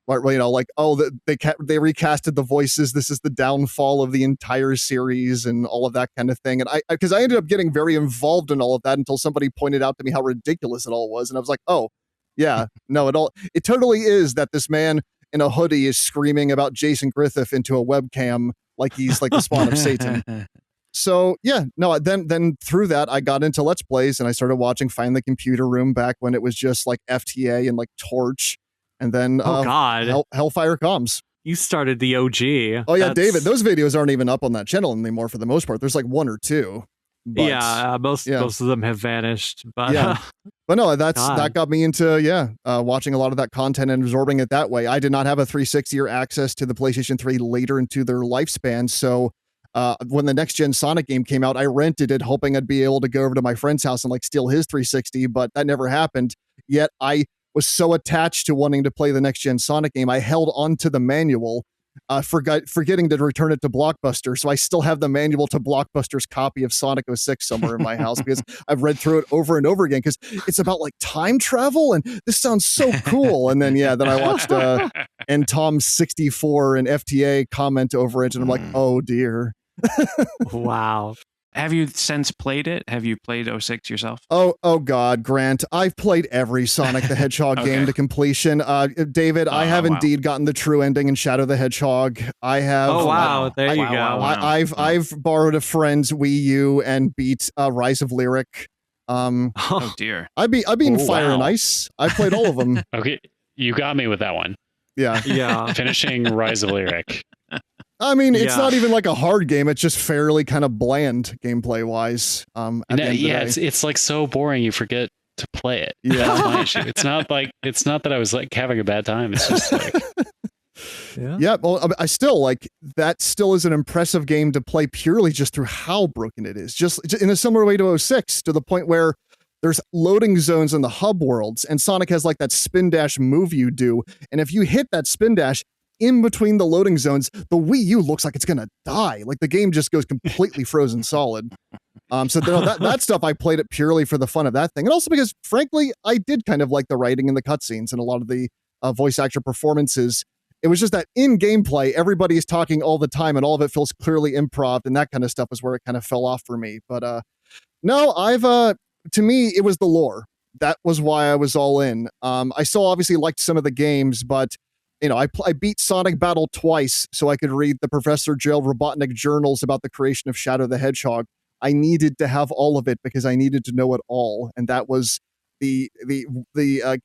they recasted the voices. This is the downfall of the entire series and all of that kind of thing. And because I ended up getting very involved in all of that until somebody pointed out to me how ridiculous it all was. And I was like, oh yeah, no, it totally is that this man in a hoodie is screaming about Jason Griffith into a webcam like he's like the spawn of Satan. So yeah, no, then through that I got into Let's Plays, and I started watching Find the Computer Room back when it was just like FTA and like Torch, and then Hellfire Comms. You started the OG. Oh yeah, David, those videos aren't even up on that channel anymore for the most part. There's like one or two. But, most of them have vanished. But but no, that got me into watching a lot of that content and absorbing it that way. I did not have a 360 or access to the PlayStation 3 later into their lifespan, so when the next gen Sonic game came out, I rented it hoping I'd be able to go over to my friend's house and like steal his 360, but that never happened. Yet I was so attached to wanting to play the next gen Sonic game, I held onto the manual, forgetting to return it to Blockbuster. So I still have the manual to Blockbuster's copy of Sonic 06 somewhere in my house, because I've read through it over and over again, because it's about like time travel and this sounds so cool. And then I watched and Tom 64 and FTA comment over it, and I'm like, oh dear. Wow. Have you since played it? Have you played 06 yourself? Oh God, Grant. I've played every Sonic the Hedgehog game to completion. David, I have indeed gotten the true ending in Shadow the Hedgehog. I have. Oh wow, there you go. I've borrowed a friend's Wii U and beat Rise of Lyric. Oh dear. I've been Fire and Ice. I played all of them. Okay, you got me with that one. Yeah. Finishing Rise of Lyric. I mean, it's not even like a hard game. It's just fairly kind of bland gameplay wise. It's like so boring you forget to play it. Yeah. That's my issue. It's not that I was like having a bad time. It's just like well, I still like that. Still is an impressive game to play purely just through how broken it is. Just in a similar way to 06, to the point where there's loading zones in the hub worlds, and Sonic has like that spin dash move you do, and if you hit that spin dash in between the loading zones, the Wii U looks like it's gonna die. Like the game just goes completely frozen solid. So that stuff, I played it purely for the fun of that thing, and also because, frankly, I did kind of like the writing and the cutscenes and a lot of the voice actor performances. It was just that in gameplay, everybody is talking all the time, and all of it feels clearly improv, and that kind of stuff is where it kind of fell off for me. But no, to me, it was the lore. That was why I was all in. I still obviously liked some of the games, but I beat Sonic Battle twice so I could read the Professor Gerald Robotnik journals about the creation of Shadow the Hedgehog. I needed to have all of it because I needed to know it all, and that was the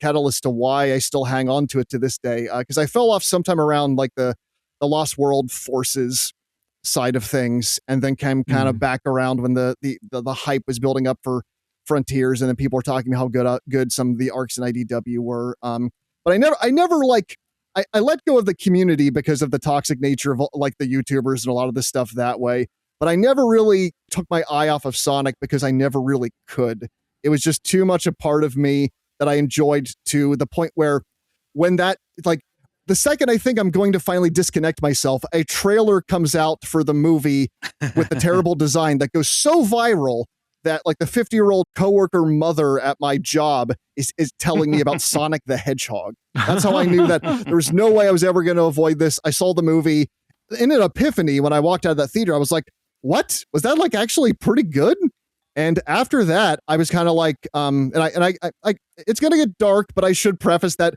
catalyst to why I still hang on to it to this day. Because I fell off sometime around like the Lost World Forces side of things, and then came kind of back around when the hype was building up for Frontiers, and then people were talking about how good some of the arcs in IDW were. But I never I let go of the community because of the toxic nature of like the YouTubers and a lot of this stuff that way. But I never really took my eye off of Sonic because I never really could. It was just too much a part of me that I enjoyed, to the point where when that, like, the second I think I'm going to finally disconnect myself, a trailer comes out for the movie with the terrible design that goes so viral that, like, the 50-year-old coworker mother at my job is telling me about Sonic the Hedgehog. That's how I knew that there was no way I was ever going to avoid this. I saw the movie in an epiphany when I walked out of that theater. I was like, what? Was that, like, actually pretty good? And after that, I was kind of like, and I it's going to get dark, but I should preface that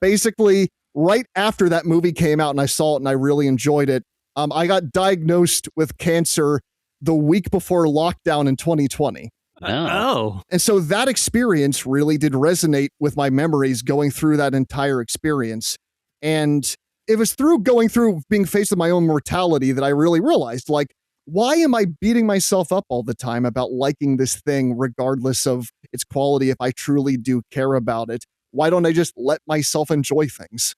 basically right after that movie came out and I saw it and I really enjoyed it, I got diagnosed with cancer the week before lockdown in 2020. Oh. And so that experience really did resonate with my memories going through that entire experience. And it was through going through being faced with my own mortality that I really realized, like, why am I beating myself up all the time about liking this thing, regardless of its quality, if I truly do care about it? Why don't I just let myself enjoy things?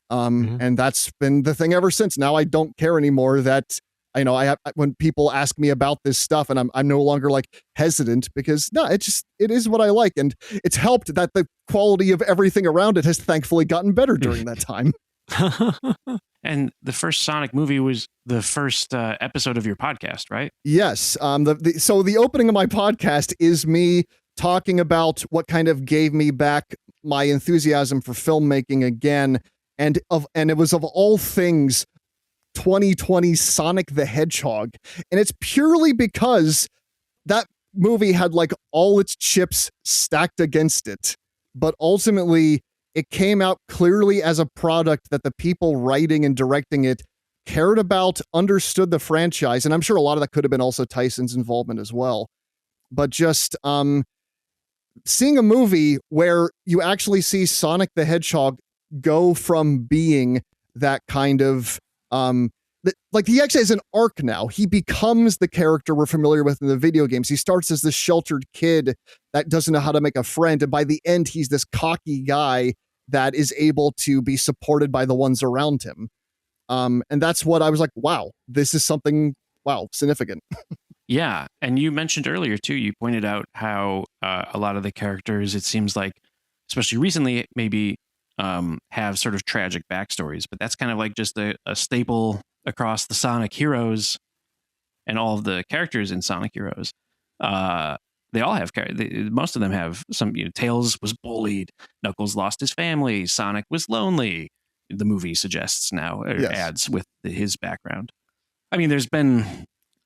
And that's been the thing ever since. Now I don't care anymore that, you know, when people ask me about this stuff, and I'm no longer like hesitant, because no, it is what I like. And it's helped that the quality of everything around it has thankfully gotten better during that time. And the first Sonic movie was the first episode of your podcast, right? Yes. So the opening of my podcast is me talking about what kind of gave me back my enthusiasm for filmmaking again. And it was, of all things, 2020 Sonic the Hedgehog. And it's purely because that movie had, like, all its chips stacked against it. But ultimately, it came out clearly as a product that the people writing and directing it cared about, understood the franchise. And I'm sure a lot of that could have been also Tyson's involvement as well. But just seeing a movie where you actually see Sonic the Hedgehog go from being that kind of like, he actually has an arc now. He becomes the character we're familiar with in the video games. He starts as this sheltered kid that doesn't know how to make a friend, and by the end he's this cocky guy that is able to be supported by the ones around him. And that's what I was like, wow, this is something, wow, significant. Yeah. And you mentioned earlier too, you pointed out how a lot of the characters, it seems like, especially recently, maybe have sort of tragic backstories, but that's kind of like just a staple across the Sonic heroes and all of the characters in Sonic Heroes. They all have, most of them have some, you know, Tails was bullied, Knuckles lost his family, Sonic was lonely. The movie suggests now, or adds with his background. I mean, there's been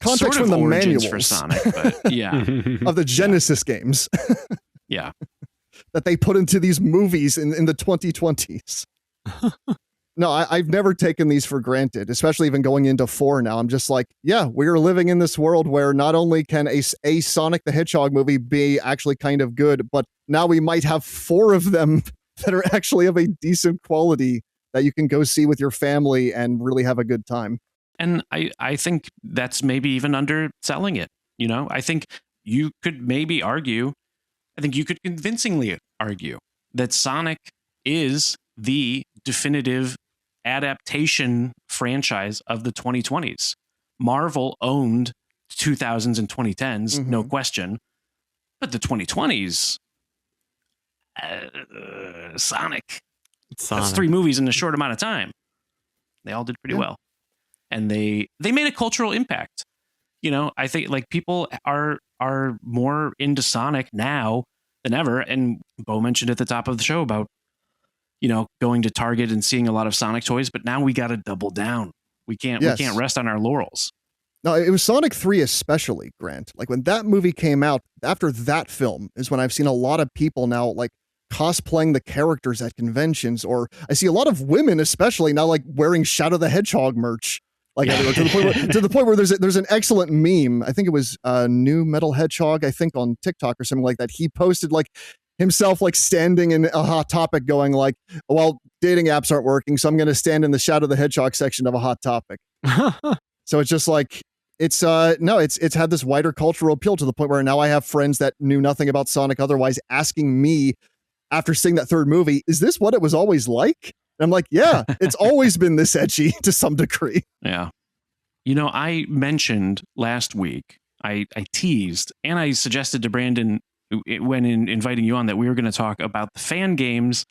context sort of from the origins manuals for Sonic, but yeah. of the Genesis games. Yeah. That they put into these movies in the 2020s. No, I've never taken these for granted, especially even going into 4 now. I'm just like, yeah, we're living in this world where not only can a Sonic the Hedgehog movie be actually kind of good, but now we might have 4 of them that are actually of a decent quality that you can go see with your family and really have a good time. And I think that's maybe even underselling it. You know, I think you could maybe argue, I think you could convincingly argue that Sonic is the definitive adaptation franchise of the 2020s. Marvel owned 2000s and 2010s, no question. But the 2020s, Sonic. That's 3 movies in a short amount of time. They all did pretty well. And they made a cultural impact. You know, I think like people are more into Sonic now than ever. And Bo mentioned at the top of the show about, you know, going to Target and seeing a lot of Sonic toys, but now we got to double down. We can't rest on our laurels. No, it was Sonic 3 especially, Grant. Like when that movie came out, after that film is when I've seen a lot of people now like cosplaying the characters at conventions, or I see a lot of women especially now like wearing Shadow the Hedgehog merch. Like to the point where there's an excellent meme. I think it was New Metal Hedgehog, I think on TikTok or something like that. He posted like himself like standing in a Hot Topic going like, well, dating apps aren't working, so I'm going to stand in the Shadow the Hedgehog section of a Hot Topic. So it's just like, it's had this wider cultural appeal to the point where now I have friends that knew nothing about Sonic otherwise asking me after seeing that 3rd movie, is this what it was always like? And I'm like, yeah, it's always been this edgy to some degree. Yeah. You know, I mentioned last week, I teased and I suggested to Brandon when inviting you on that we were going to talk about the fan games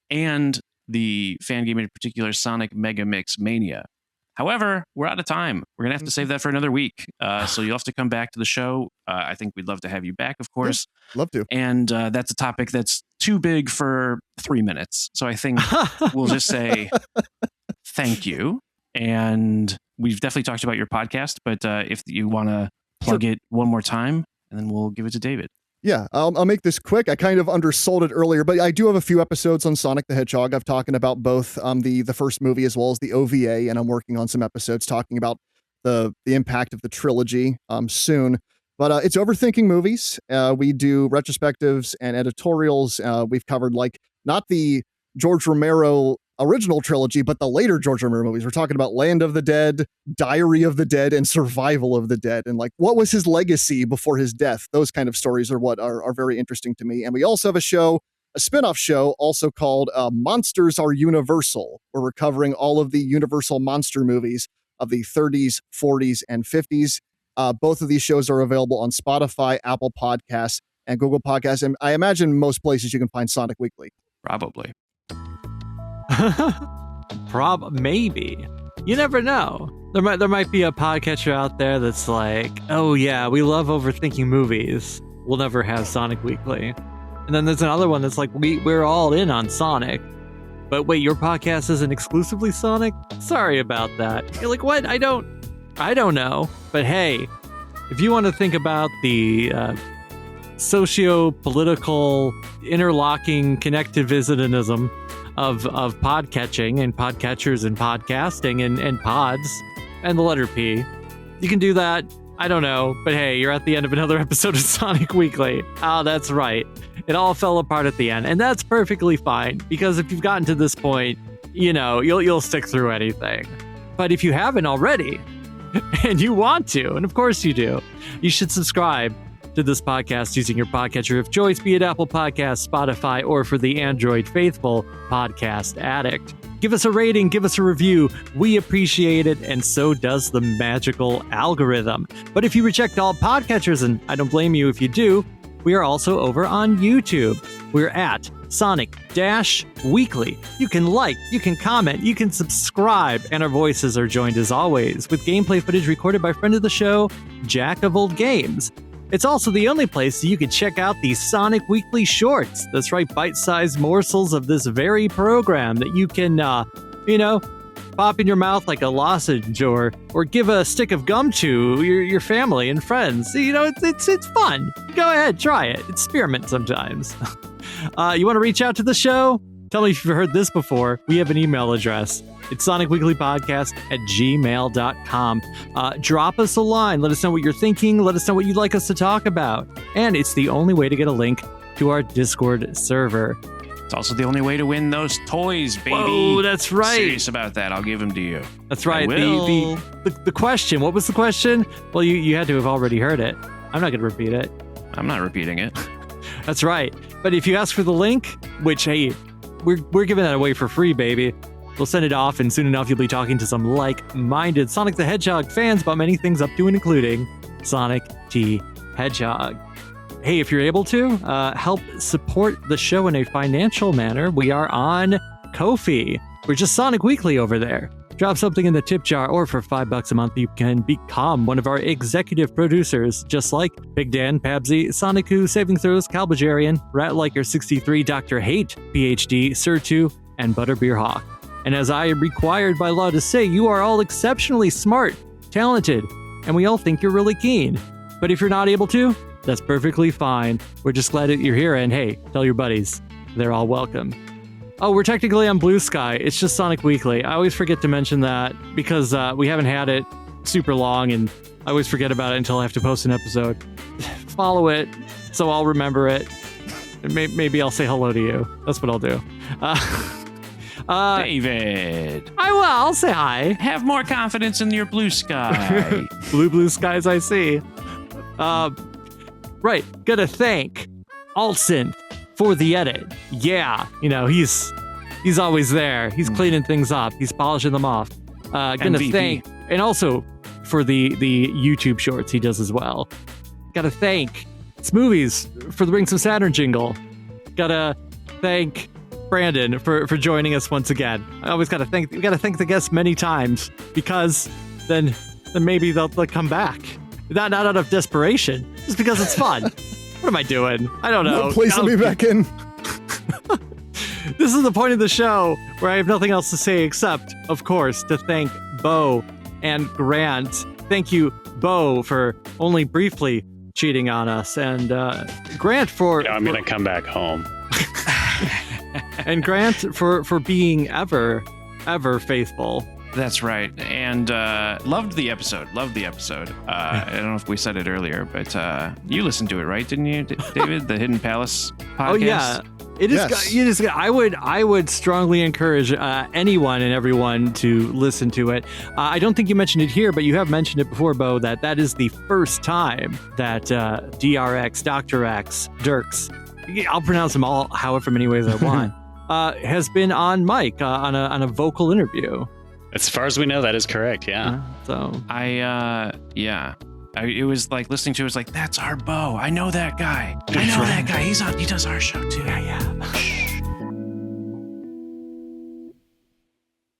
and the fan game in particular, Sonic Mega Mix Mania. However, we're out of time. We're going to have to save that for another week. So you'll have to come back to the show. I think we'd love to have you back, of course. Yeah, love to. And that's a topic that's too big for 3 minutes. So I think we'll just say thank you. And we've definitely talked about your podcast, but if you want to plug it one more time, and then we'll give it to David. Yeah, I'll make this quick. I kind of undersold it earlier, but I do have a few episodes on Sonic the Hedgehog. I've talking about both the first movie as well as the OVA, and I'm working on some episodes talking about the impact of the trilogy soon. But it's Overthinking Movies. We do retrospectives and editorials. We've covered not the George Romero original trilogy, but the later George Romero movies. We're talking about Land of the Dead, Diary of the Dead, and Survival of the Dead. And what was his legacy before his death? Those kind of stories are what are very interesting to me. And we also have a spin-off show also called Monsters Are Universal, where we're covering all of the Universal monster movies of the 30s, 40s, and 50s. Both of these shows are available on Spotify, Apple Podcasts, and Google Podcasts. And I imagine most places you can find Sonic Weekly. Probably. Maybe. You never know. There might be a podcatcher out there that's like, oh yeah, we love overthinking movies. We'll never have Sonic Weekly. And then there's another one that's like, we're all in on Sonic. But wait, your podcast isn't exclusively Sonic? Sorry about that. You're like, what? I don't know. But hey, if you want to think about the socio-political interlocking connectivism of podcatching and podcatchers and podcasting and pods and the letter P, you can do that. I don't know, but hey, you're at the end of another episode of Sonic Weekly. Oh, that's right. It all fell apart at the end, and that's perfectly fine, because if you've gotten to this point, you'll stick through anything. But if you haven't already, and you want to, and of course you do, you should subscribe to this podcast using your podcatcher of choice, be it Apple Podcasts, Spotify, or for the Android faithful, Podcast Addict. Give us a rating, give us a review. We appreciate it, and so does the magical algorithm. But if you reject all podcatchers, and I don't blame you if you do, we are also over on YouTube. We're at Sonic-Weekly. You can like, you can comment, you can subscribe, and our voices are joined as always with gameplay footage recorded by friend of the show, Jack of Old Games. It's also the only place you can check out these Sonic Weekly shorts. That's right, bite-sized morsels of this very program that you can, pop in your mouth like a lozenge or give a stick of gum to your family and friends. It's fun. Go ahead, try it. Experiment sometimes. You want to reach out to the show? Tell me if you've heard this before. We have an email address. It's sonicweeklypodcast@gmail.com. Drop us a line. Let us know what you're thinking. Let us know what you'd like us to talk about. And it's the only way to get a link to our Discord server. It's also the only way to win those toys, baby. Oh, that's right. Serious about that. I'll give them to you. That's right. The question. What was the question? Well, you had to have already heard it. I'm not going to repeat it. I'm not repeating it. That's right. But if you ask for the link, which, hey, we're giving that away for free, baby. We'll send it off, and soon enough you'll be talking to some like-minded Sonic the Hedgehog fans about many things up to and including Sonic T. Hedgehog. Hey, if you're able to, help support the show in a financial manner, we are on Ko-fi. We're just Sonic Weekly over there. Drop something in the tip jar, or for $5 a month, you can become one of our executive producers, just like PigDan, Pabsy, Sonikku, SavingThrows, Belgarion, Ratliker63, Dr. Hate, PhD, Sertoo, and Butterbeerhawk. And as I am required by law to say, you are all exceptionally smart, talented, and we all think you're really keen. But if you're not able to, that's perfectly fine. We're just glad that you're here, and hey, tell your buddies. They're all welcome. Oh, we're technically on Blue Sky. It's just Sonic Weekly. I always forget to mention that because we haven't had it super long, and I always forget about it until I have to post an episode. Follow it, so I'll remember it. Maybe I'll say hello to you. That's what I'll do. David. I'll say hi. Have more confidence in your Blue Sky. Blue skies I see. Right, gotta thank Altsynth for the edit. Yeah, he's always there. He's cleaning things up. He's polishing them off. Gonna MVP. thank, and also for the YouTube shorts he does as well. Gotta thank Smoovies for the Rings of Saturn jingle. Gotta thank Brandon for joining us once again. I always gotta thank the guests many times, because then maybe they'll come back. Not out of desperation, just because it's fun. What am I doing? I don't know. Please let me back in. This is the point of the show where I have nothing else to say except, of course, to thank Bo and Grant. Thank you, Bo, for only briefly cheating on us, and Grant for... I'm going to come back home. And Grant for being ever faithful. That's right. And loved the episode. I don't know if we said it earlier, but you listened to it, right? Didn't you, David? The Hidden Palace podcast? Oh, yeah. It is. Yes. I would strongly encourage anyone and everyone to listen to it. I don't think you mentioned it here, but you have mentioned it before, Bo, that is the first time that DRX, Dr. X, Dirks, I'll pronounce them all however many ways I want, has been on mic on a vocal interview. As far as we know, that is correct. Yeah. So it was like listening to it was like, that's our Bo. I know that guy. That guy. He does our show too. Yeah.